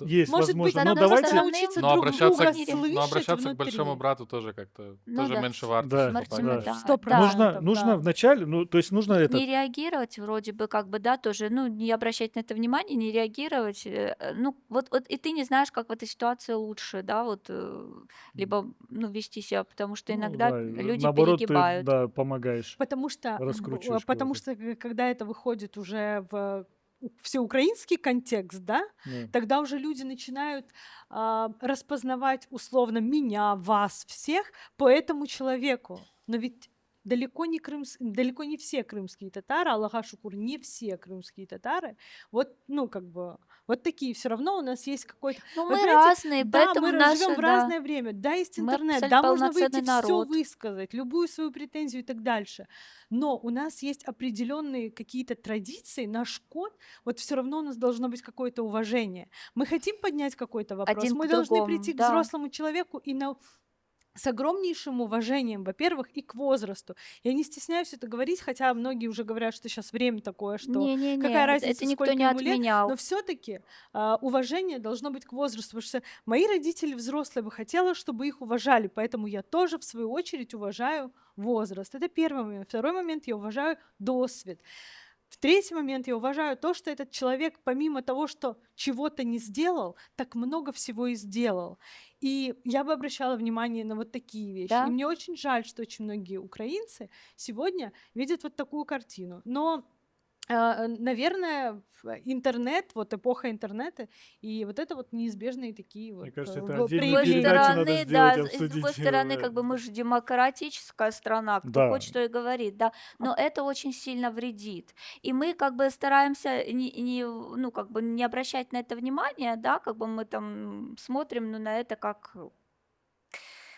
есть может быть, возможно, С но одной просто давайте... стороны, научиться Но друг обращаться, друга по мере но слышать обращаться к большому внутри. брату тоже как-то, ну тоже да, меньше варто, Да, чтобы Мартина, понять. да. да, Сто да. процентов, Нужно да. вначале, то есть нужно Не это... реагировать вроде бы как бы, да, тоже, ну, не обращать на это внимания, не реагировать. Ну, вот и ты не знаешь, как в этой ситуации лучше, да, вот, либо, ну, вести себя, потому что Ну иногда да, люди наоборот, ты, перегибают. да, помогаешь, раскручиваешь Потому кого-то. что когда это выходит уже в всеукраинский контекст, да, Да. тогда уже люди начинают распознавать условно меня, вас, всех по этому человеку. Но ведь далеко не все крымские татары, Аллаха шукур, не все крымские татары, вот, ну, как бы, вот такие. Все равно у нас есть какой-то... Ну, Вот мы понимаете, разные, да, поэтому мы живем наши, в да, разное время, да, есть мы интернет, абсолютно да, можно выйти, полноценный все народ. высказать, любую свою претензию и так дальше. Но у нас есть определенные какие-то традиции, наш код, вот все равно у нас должно быть какое-то уважение. Мы хотим поднять какой-то вопрос, Один мы к должны другому, прийти к да. взрослому человеку и с огромнейшим уважением, во-первых, и к возрасту. Я не стесняюсь это говорить, хотя многие уже говорят, что сейчас время такое, что какая Не-не-не, это разница, никто сколько не ему лет, но отменял. все-таки уважение должно быть к возрасту, потому что мои родители взрослые, бы хотела, чтобы их уважали, поэтому я тоже, в свою очередь, уважаю возраст. Это первый момент. Второй момент, я уважаю досвид. В третий момент я уважаю то, что этот человек, помимо того, что чего-то не сделал, так много всего и сделал. И я бы обращала внимание на вот такие вещи. И Да, мне очень жаль, что очень многие украинцы сегодня видят вот такую картину. Но Наверное, интернет, вот эпоха интернета, и вот это вот неизбежные такие Мне вот кажется, это С отдельную другой передачу привилегии. надо стороны, да, сделать, с другой обсудить. стороны, как бы мы же демократическая страна, кто Да, хочет, то и говорит, да, А но это очень сильно вредит. И мы как бы стараемся ну, как бы не обращать на это внимания, да, как бы мы там смотрим, ну, на это как,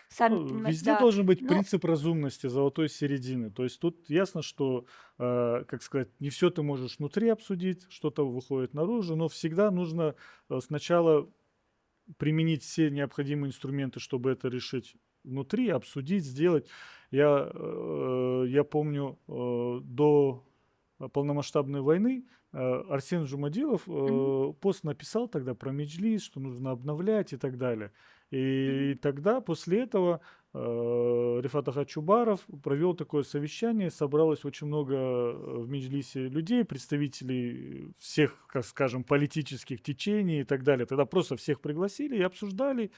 сами ну, понимаете, везде да. должен быть Но принцип разумности, золотой середины. То есть тут ясно, что, как сказать, не все ты можешь внутри обсудить, что-то выходит наружу, но всегда нужно сначала применить все необходимые инструменты, чтобы это решить внутри, обсудить, сделать. Я помню, до полномасштабной войны Арсен Жумадилов мгм, пост написал тогда про Меджлис, что нужно обновлять и так далее. мгм. И тогда, после этого, Рифат Ахачубаров провел такое совещание, собралось очень много в Меджлисе людей, представителей всех, как скажем, политических течений и так далее. Тогда просто всех пригласили и обсуждали.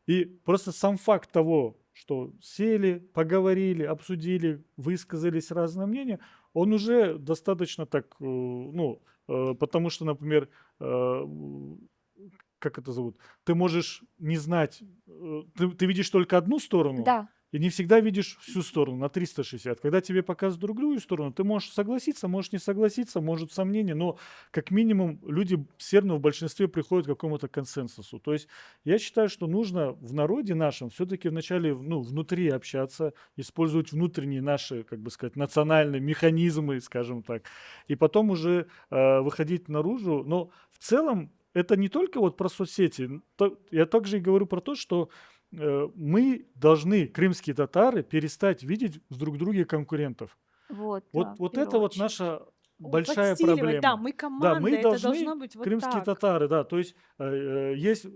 И просто сам факт того, что сели, поговорили, обсудили, высказались разные мнения, он уже достаточно так, ну, потому что, например, как это зовут, ты можешь не знать, ты видишь только одну сторону, Да, и не всегда видишь всю сторону на 360. Когда тебе показывают другую сторону, ты можешь согласиться, можешь не согласиться, может сомнения, но как минимум люди все равно в большинстве приходят к какому-то консенсусу. То есть я считаю, что нужно в народе нашем все-таки вначале, ну, внутри общаться, использовать внутренние наши, как бы сказать, национальные механизмы, скажем так, и потом уже выходить наружу. Но в целом это не только вот про соцсети. Я также и говорю про то, что мы должны, крымские татары, перестать видеть в друг друге конкурентов. вот, да, Вот, в вот это первую вот очередь. наша большая подстиливать, да, проблема. мы Да, мы команда, это должны, должно быть вот крымские так. татары, да, то есть есть,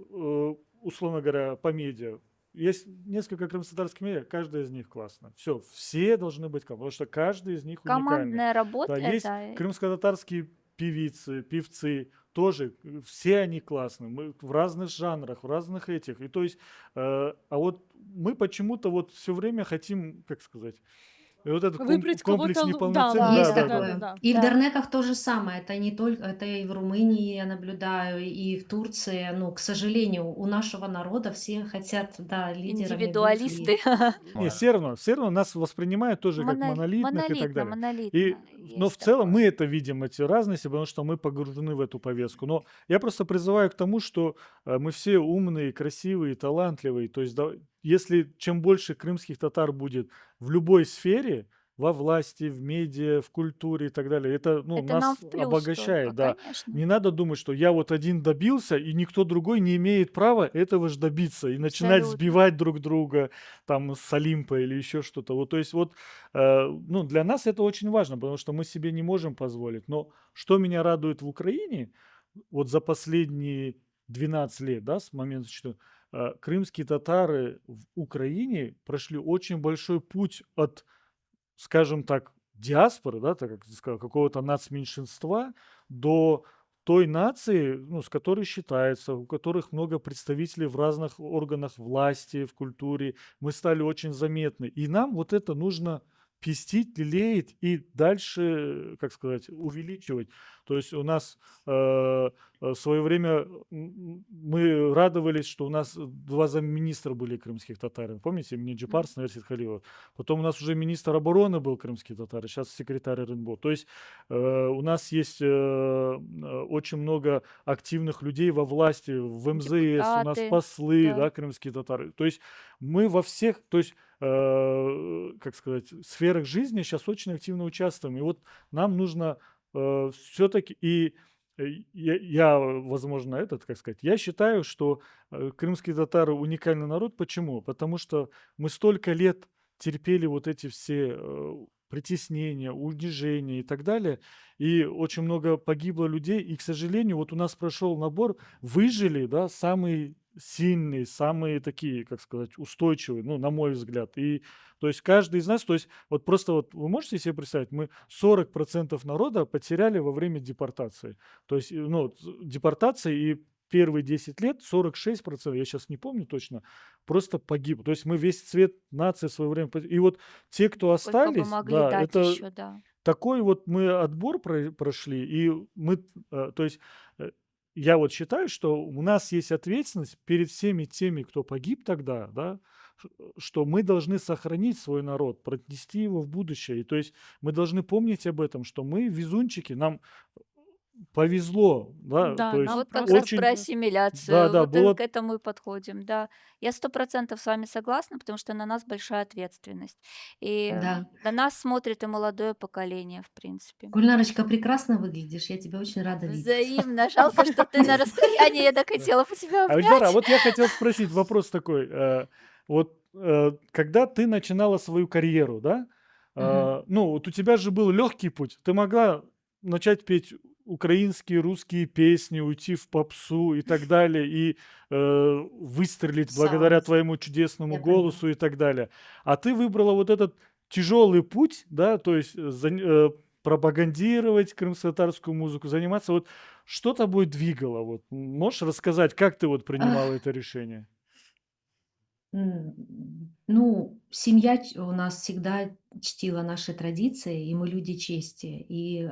условно говоря, по медиа, есть несколько крымско-татарских медиа, каждая из них классна. Все должны быть, потому что каждый из них уникальный. Командная Да, работа, есть да, крымско-татарские певицы, певцы, тоже все они классные, мы в разных жанрах, в разных этих. И то есть, а вот мы почему-то вот все время хотим, как сказать, и вот этот Выбрать комплекс кого-то, да, неполноценности, да, Есть лучше, да, да. такое. да-да-да. И в да. Дернеках то же самое. Это не только, это и в Румынии я наблюдаю, и в Турции. Ну, к сожалению, у нашего народа все хотят, да, лидерами быть. Индивидуалисты. Не, Ой. все равно нас воспринимают тоже как монолитных и так Монолитно, далее. И, монолитно, но в есть целом такое. мы это видим, эти разности, потому что мы погружены в эту повестку. Но я просто призываю к тому, что мы все умные, красивые, талантливые. То есть если чем больше крымских татар будет в любой сфере, во власти, в медиа, в культуре и так далее, это, ну, Это нам нас в плюс только, обогащает, да. конечно, Не надо думать, что я вот один добился, и никто другой не имеет права этого же добиться, и начинать абсолютно. сбивать друг друга там с Олимпа или еще что-то. Вот, то есть вот, ну, для нас это очень важно, потому что мы себе не можем позволить. Но что меня радует в Украине, вот за последние 12 лет, да, с момента, что крымские татары в Украине прошли очень большой путь от, скажем так, диаспоры, да, так как ты сказал, какого-то нацменьшинства до той нации, ну, с которой считается, у которых много представителей в разных органах власти, в культуре. Мы стали очень заметны. И нам вот это нужно пестить, лелеять и дальше, как сказать, увеличивать. То есть у нас в свое время мы радовались, что у нас 2 замминистра были крымских татар. Помните, Миниджипар, Мгм. Снерсит Халилов. Потом у нас уже министр обороны был крымский татар, сейчас секретарь РНБО. То есть у нас есть очень много активных людей во власти, в МЗС, у нас Депутаты, послы, да. да, крымские татары. То есть мы во всех, то есть, как сказать, сферах жизни сейчас очень активно участвуем. И вот нам нужно все-таки возможно, этот, как сказать, я считаю, что крымские татары уникальный народ. Почему? Потому что мы столько лет терпели вот эти все притеснения, унижения и так далее, и очень много погибло людей, и, к сожалению, вот у нас прошел набор, выжили, да, самые сильные, самые такие, как сказать, устойчивые, ну, на мой взгляд. И, то есть, каждый из нас, то есть, вот просто вот вы можете себе представить, мы 40% народа потеряли во время депортации. То есть, ну, вот, депортация и первые 10 лет 46%, я сейчас не помню точно, просто погиб. То есть мы весь цвет нации в свое время. И вот те, кто Сколько бы остались, могли да, дать это еще, да. такой вот мы отбор прошли, и мы, то есть, э, я вот считаю, что у нас есть ответственность перед всеми теми, кто погиб тогда, да, что мы должны сохранить свой народ, пронести его в будущее. И то есть мы должны помнить об этом, что мы везунчики, нам повезло, да, Да, то есть нам Вот как раз просто про очень, ассимиляцию, да-да, вот к было, этому и подходим, да. Я 100% с вами согласна, потому что на нас большая ответственность. И Да. на нас смотрит и молодое поколение, в принципе. Гульнарочка, прекрасно выглядишь, я тебя очень рада видеть. Взаимно. Жалко, что ты на расстоянии, я так да. хотела бы тебя А Эльзара, обнять. вот я хотел спросить вопрос такой. Вот когда ты начинала свою карьеру, да, Мгм. ну вот у тебя же был легкий путь. Ты могла начать петь украинские, русские песни, уйти в попсу и так далее, и выстрелить благодаря Саунд, твоему чудесному я поняла. голосу и так далее. А ты выбрала вот этот тяжелый путь, да, то есть пропагандировать крымско-татарскую музыку, заниматься. Вот что тобой двигало? Вот, можешь рассказать, как ты вот принимала это решение? Ну, семья у нас всегда чтила наши традиции, и мы люди чести. И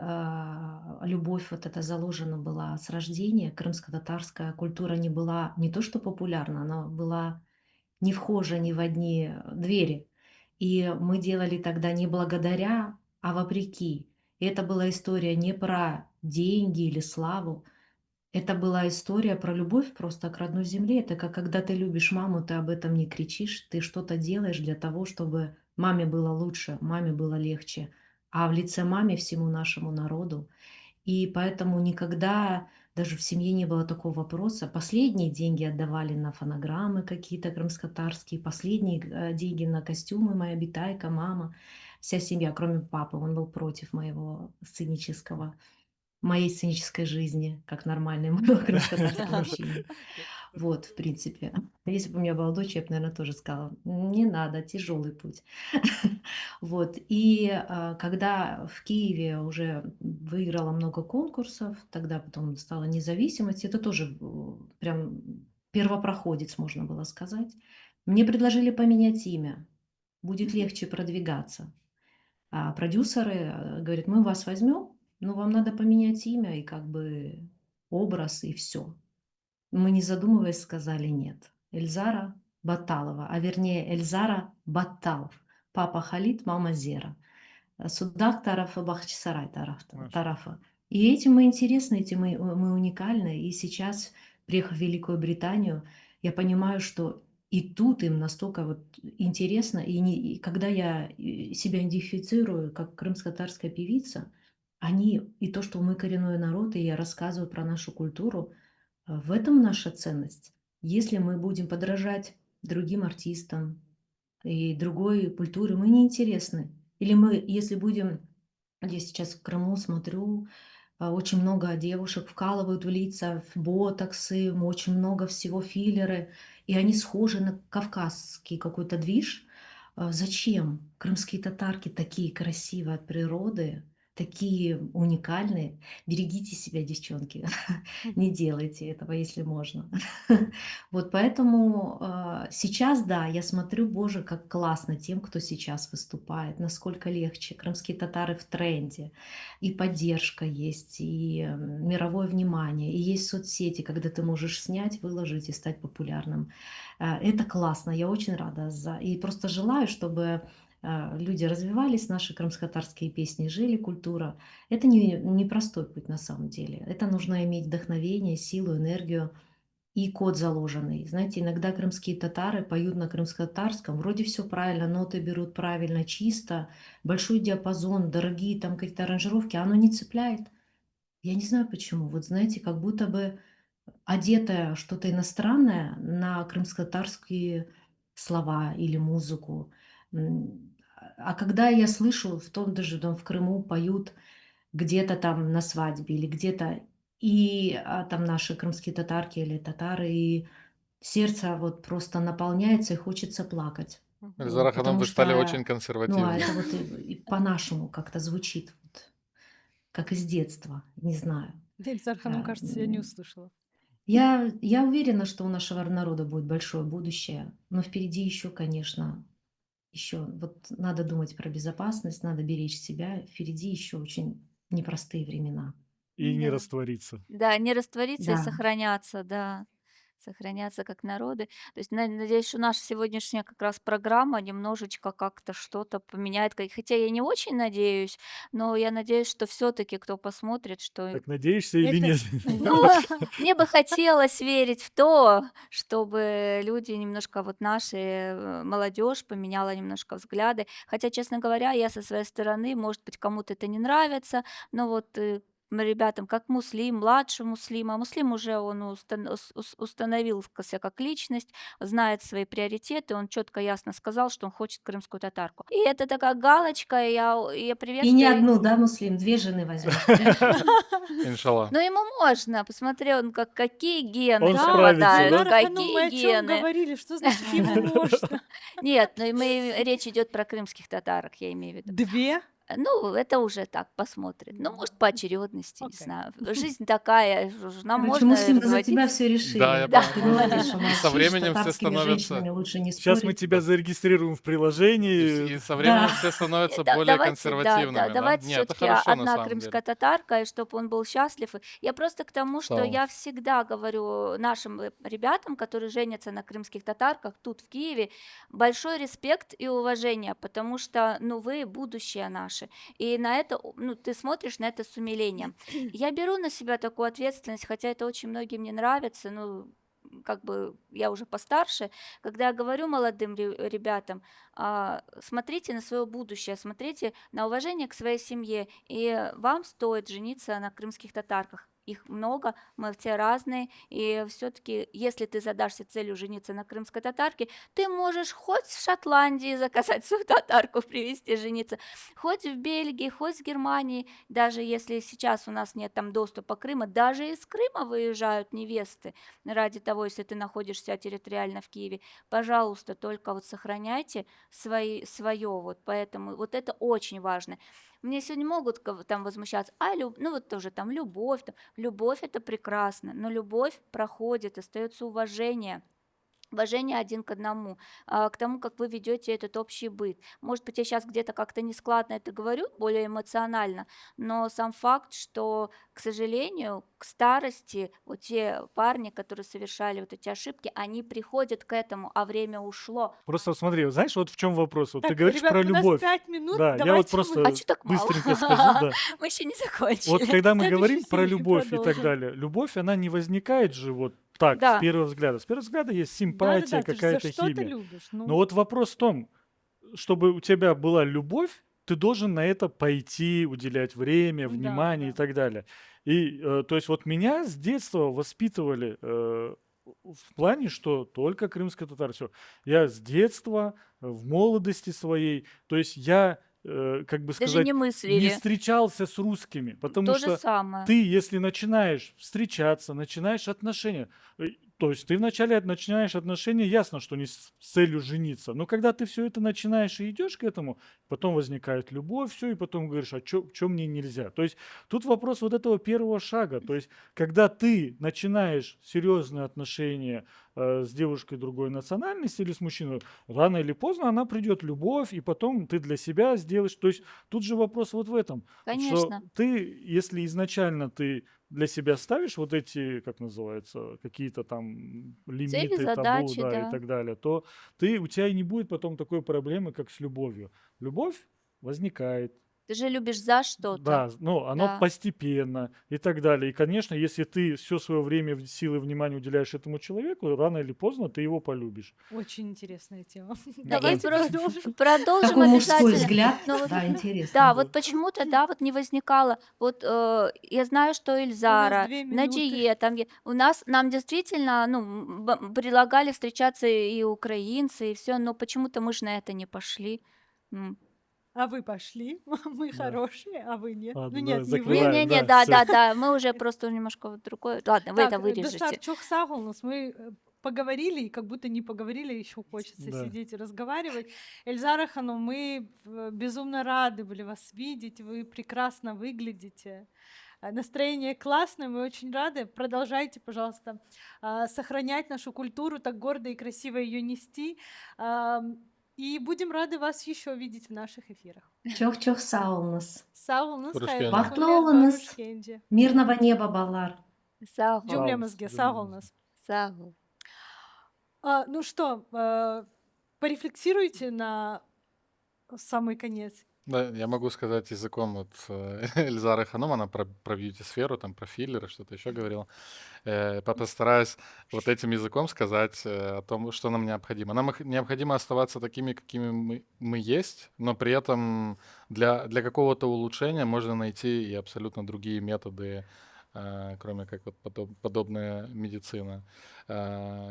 любовь вот эта заложена была с рождения. Крымско-татарская культура не была не то что популярна, она была не вхожа ни в одни двери. И мы делали тогда не благодаря, а вопреки. И это была история не про деньги или славу, это была история про любовь просто к родной земле. Это как когда ты любишь маму, ты об этом не кричишь, ты что-то делаешь для того, чтобы маме было лучше, маме было легче, а в лице маме всему нашему народу. И поэтому никогда даже в семье не было такого вопроса. Последние деньги отдавали на фонограммы какие-то крымскотарские, последние деньги на костюмы моя битайка, мама, вся семья, кроме папы, он был против моей сценической жизни, как нормальному крымскотатарскому мужчине. Вот, в принципе. Если бы у меня была дочь, я бы, наверно, тоже сказала: "Не надо, тяжелый путь". Вот, и, когда в Киеве уже выиграла много конкурсов, тогда потом стала независимость, это тоже прям первопроходец, можно было сказать. Мне предложили поменять имя, будет легче продвигаться. А продюсеры, говорят: "Мы вас возьмем, но вам надо поменять имя и как бы образ, и все". Мы, не задумываясь, сказали нет. Эльзара Баталова, а вернее Эльзара Баттал. Папа Халид, мама Зера. Судак Тарафа, Бахчисарай Маша. Тарафа. И этим мы интересны, этим мы уникальны. И сейчас, приехав в Великую Британию, я понимаю, что и тут им настолько вот интересно. И когда я себя идентифицирую как крымско-татарская певица, они, и то, что мы коренной народ, и я рассказываю про нашу культуру, в этом наша ценность. Если мы будем подражать другим артистам и другой культуре, мы неинтересны. Или мы, если будем, я сейчас в Крыму смотрю, очень много девушек вкалывают в лица, в ботоксы, очень много всего филлеры, и они схожи на кавказский какой-то движ. Зачем? Крымские татарки такие красивые от природы, такие уникальные. Берегите себя, девчонки. Не делайте этого, если можно. Вот поэтому сейчас, да, я смотрю, боже, как классно тем, кто сейчас выступает, насколько легче. Крымские татары в тренде, и поддержка есть, и мировое внимание, и есть соцсети, когда ты можешь снять, выложить и стать популярным. Это классно, я очень рада за... И просто желаю, чтобы люди развивались, наши крымско-татарские песни жили, культура. Это не простой путь на самом деле. Это нужно иметь вдохновение, силу, энергию и код заложенный. Знаете, иногда крымские татары поют на крымско-татарском, вроде все правильно, ноты берут правильно, чисто, большой диапазон, дорогие там какие-то аранжировки, а оно не цепляет. Я не знаю почему. Вот знаете, как будто бы одетое что-то иностранное на крымско-татарские слова или музыку. А когда я слышу, в том даже там в Крыму поют где-то там на свадьбе или где-то, и там наши крымские татарки или татары, и сердце вот просто наполняется и хочется плакать. Мгм. Эльзара Ханум, Потому вы стали что, очень ну, консервативны. это вот и по-нашему как-то звучит, вот, как из детства, не знаю. Эльзар Ханум, А, кажется, я не услышала. я уверена, что у нашего народа будет большое будущее, но впереди еще, конечно, Еще вот надо думать про безопасность, надо беречь себя. Впереди еще очень непростые времена. И не Да. раствориться. Да, не раствориться и Да. сохраняться, да. Сохраняться как народы. То есть надеюсь, что наша сегодняшняя как раз программа немножечко как-то что-то поменяет. Хотя я не очень надеюсь, но я надеюсь, что все-таки кто посмотрит, что Так надеешься или Это нет? ну, мне бы хотелось верить в то, чтобы люди немножко, вот наши, молодежь поменяла немножко взгляды. Хотя, честно говоря, я со своей стороны, может быть, кому-то это не нравится, но вот, ребятам, как Муслим, младший Муслим, а Муслим уже он установился как личность, знает свои приоритеты, он четко, ясно сказал, что он хочет крымскую татарку. И это такая галочка, и я И не приветствую. одну, да, Муслим, 2 жены возьмешь, да? Иншаллах. Но ему можно. Посмотри, он какие гены Он Да, справится, преобладают, да? Эльнара Ханум, мы какие о чем гены. говорили? Что значит ему можно? Нет, ну и речь идет про крымских татарок, я имею в виду. 2? Ну, это уже так, посмотрит. Ну, может, по очередности, не Окей. знаю. Жизнь такая, нам Короче, можно Муслим, мы за тебя разводиться. все Да, решили. я Да. Ты понимаю. молодец, что И со молчишь, с временем все татарскими становятся... женщинами лучше не Сейчас мы спорить. тебя Да. зарегистрируем в приложении. И со временем Да. все становятся Да, более давайте, консервативными, да? давайте Не, это все-таки хорошо на одна самом деле. крымская татарка, и чтобы он был счастлив. Я просто к тому, что Слава. я всегда говорю нашим ребятам, которые женятся на крымских татарках тут, в Киеве, большой респект и уважение, потому что, ну, вы будущее наше. И на это, ну, ты смотришь на это с умилением. Я беру на себя такую ответственность, хотя это очень многим не нравится, ну, как бы я уже постарше, когда я говорю молодым ребятам, смотрите на свое будущее, смотрите на уважение к своей семье, и вам стоит жениться на крымских татарках. Их много, мы все разные, и все-таки, если ты задашься целью жениться на крымской татарке, ты можешь хоть в Шотландии заказать свою татарку, привезти жениться, хоть в Бельгии, хоть в Германии, даже если сейчас у нас нет там доступа Крыма, даже из Крыма выезжают невесты ради того, если ты находишься территориально в Киеве. Пожалуйста, только вот сохраняйте свое, вот поэтому вот это очень важно. Мне сегодня могут там возмущаться, ну вот тоже там любовь это прекрасно, но любовь проходит, остается уважение. Уважение один к одному, к тому, как вы ведете этот общий быт. Может быть, я сейчас где-то как-то нескладно это говорю, более эмоционально, но сам факт, что, к сожалению, к старости вот те парни, которые совершали вот эти ошибки, они приходят к этому, а время ушло. Просто смотри, вот знаешь, вот в чем вопрос? Вот ты Так, говоришь про ребят, у нас любовь. 5 минут, Да, я вот давайте А просто что так мало? быстренько скажу, да. Мы еще не Вот закончили. когда мы следующей говорим про серии любовь и так продолжим. далее, любовь, она не возникает же вот так, с Да, первого взгляда. С первого взгляда есть симпатия, Да-да-да, ты же за какая-то что-то химия. любишь. Но Ну, вот вопрос в том, чтобы у тебя была любовь, ты должен на это пойти, уделять время, да, внимание и да. так далее. И, то есть вот меня с детства воспитывали в плане, что только крымская татар, все. Я с детства, в молодости своей, то есть я, как бы даже не сказать, не мыслили. встречался с русскими, потому То же что самое. ты, если начинаешь встречаться, начинаешь отношения, то есть ты вначале начинаешь отношения, ясно, что не с целью жениться, но когда ты все это начинаешь и идешь к этому, потом возникает любовь, все, и потом говоришь, а чё мне нельзя? То есть тут вопрос вот этого первого шага, то есть когда ты начинаешь серьезные отношения с девушкой другой национальности или с мужчиной, рано или поздно она придет любовь, и потом ты для себя сделаешь. То есть тут же вопрос вот в этом, что Конечно. ты, если изначально ты для себя ставишь вот эти, как называется, какие-то там Цели, лимиты, табу, задачи, да, и да. так далее, то у тебя и не будет потом такой проблемы, как с любовью. Любовь возникает, Ты же любишь за что-то. да, ну, оно Да. постепенно и так далее. И, конечно, если ты все свое время, силы и внимание уделяешь этому человеку, рано или поздно ты его полюбишь. Очень интересная тема. Да, и Давайте продолжим. продолжим Такой мужской обязательно. взгляд, Но вот да, интересно да, был. вот почему-то, да, вот не возникало. Вот, я знаю, что У нас Эльзара, 2 минуты. Наджие, там нам действительно, ну, предлагали встречаться и украинцы, и все, но почему-то мы ж на это не пошли. А вы пошли, мы Да. хорошие, а вы нет. Ну Ладно, нет, давай не вы. закрываем. Не-не-не, Да, всё. да-да-да, мы уже просто немножко в другое. Ладно, вы это Так, Бештар вырежете. Чохсагулнус, мы поговорили, и как будто не поговорили, еще хочется Да. сидеть и разговаривать. Эльзара Ханум, мы безумно рады были вас видеть, вы прекрасно выглядите. Настроение классное, мы очень рады. Продолжайте, пожалуйста, сохранять нашу культуру, так гордо и красиво ее нести. И будем рады вас еще видеть в наших эфирах. Çok sağ olunuz. Sağ olunuz, Hoş hayırlı geldiniz. Бақытты günler, болыңыз. görüş gence. Mирного неба, балалар. Сау ol. Cümlemizge sağ Cümlemizge. olunuz. Сау ol. Ну что, порефлексируйте на самый конец. Да, я могу сказать языком вот Эльзары Ханум, она про бьюти-сферу, там про филлеры, что-то еще говорила. Постараюсь вот этим языком сказать о том, что нам необходимо. Нам необходимо оставаться такими, какими мы есть, но при этом для какого-то улучшения можно найти и абсолютно другие методы, кроме как вот подобная медицина.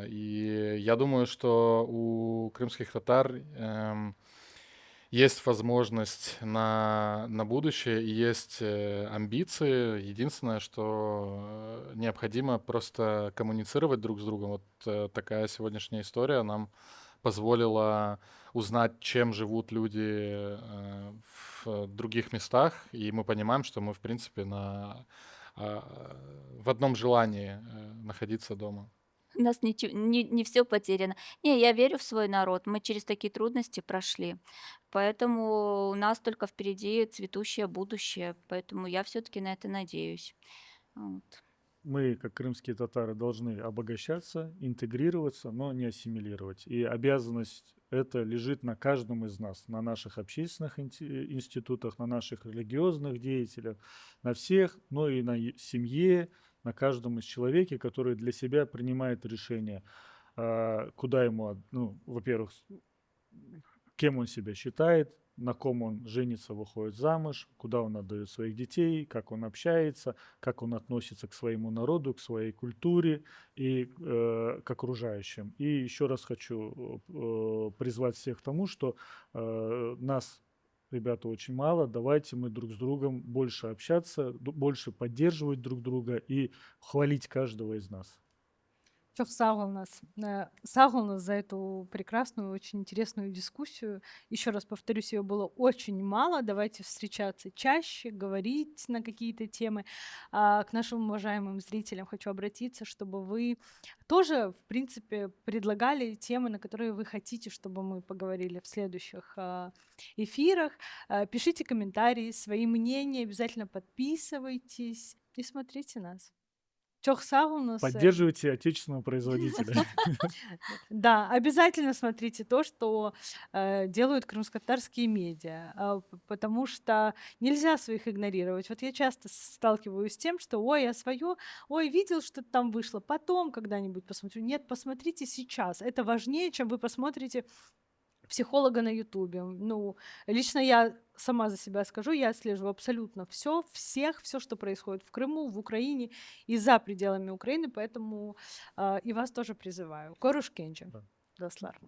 И я думаю, что у крымских татар есть возможность на будущее и есть амбиции. Единственное, что необходимо просто коммуницировать друг с другом. Вот такая сегодняшняя история нам позволила узнать, чем живут люди в других местах, и мы понимаем, что мы, в принципе, в одном желании находиться дома. У нас не все потеряно. Не, я верю в свой народ. Мы через такие трудности прошли. Поэтому у нас только впереди цветущее будущее. Поэтому я все-таки на это надеюсь. Вот. Мы, как крымские татары, должны обогащаться, интегрироваться, но не ассимилировать. И обязанность эта лежит на каждом из нас, на наших общественных институтах, на наших религиозных деятелях, на всех, но и на семье, на каждом из человеке, который для себя принимает решение, куда ему, ну, во-первых, кем он себя считает, на ком он женится, выходит замуж, куда он отдает своих детей, как он общается, как он относится к своему народу, к своей культуре и к окружающим. И еще раз хочу призвать всех к тому, что нас, ребята, очень мало. Давайте мы друг с другом больше общаться, больше поддерживать друг друга и хвалить каждого из нас. Çok sağ olunuz. Sağ olunuz за эту прекрасную, очень интересную дискуссию. Еще раз повторюсь, ее было очень мало. Давайте встречаться чаще, говорить на какие-то темы. К нашим уважаемым зрителям хочу обратиться, чтобы вы тоже, в принципе, предлагали темы, на которые вы хотите, чтобы мы поговорили в следующих эфирах. Пишите комментарии, свои мнения, обязательно подписывайтесь и смотрите нас. Çok sağ olunuz. Поддерживайте отечественного производителя. Да, обязательно смотрите то, что делают крымско-татарские медиа, потому что нельзя своих игнорировать. Вот я часто сталкиваюсь с тем, что ой, я свое, ой, видел, что там вышло, потом когда-нибудь посмотрю. Нет, посмотрите сейчас. Это важнее, чем вы посмотрите психолога на Ютубе. Ну, лично я сама за себя скажу, я отслеживаю абсолютно все, всех, все, что происходит в Крыму, в Украине и за пределами Украины, поэтому и вас тоже призываю. Коруш Кенчи, Да. Дослар.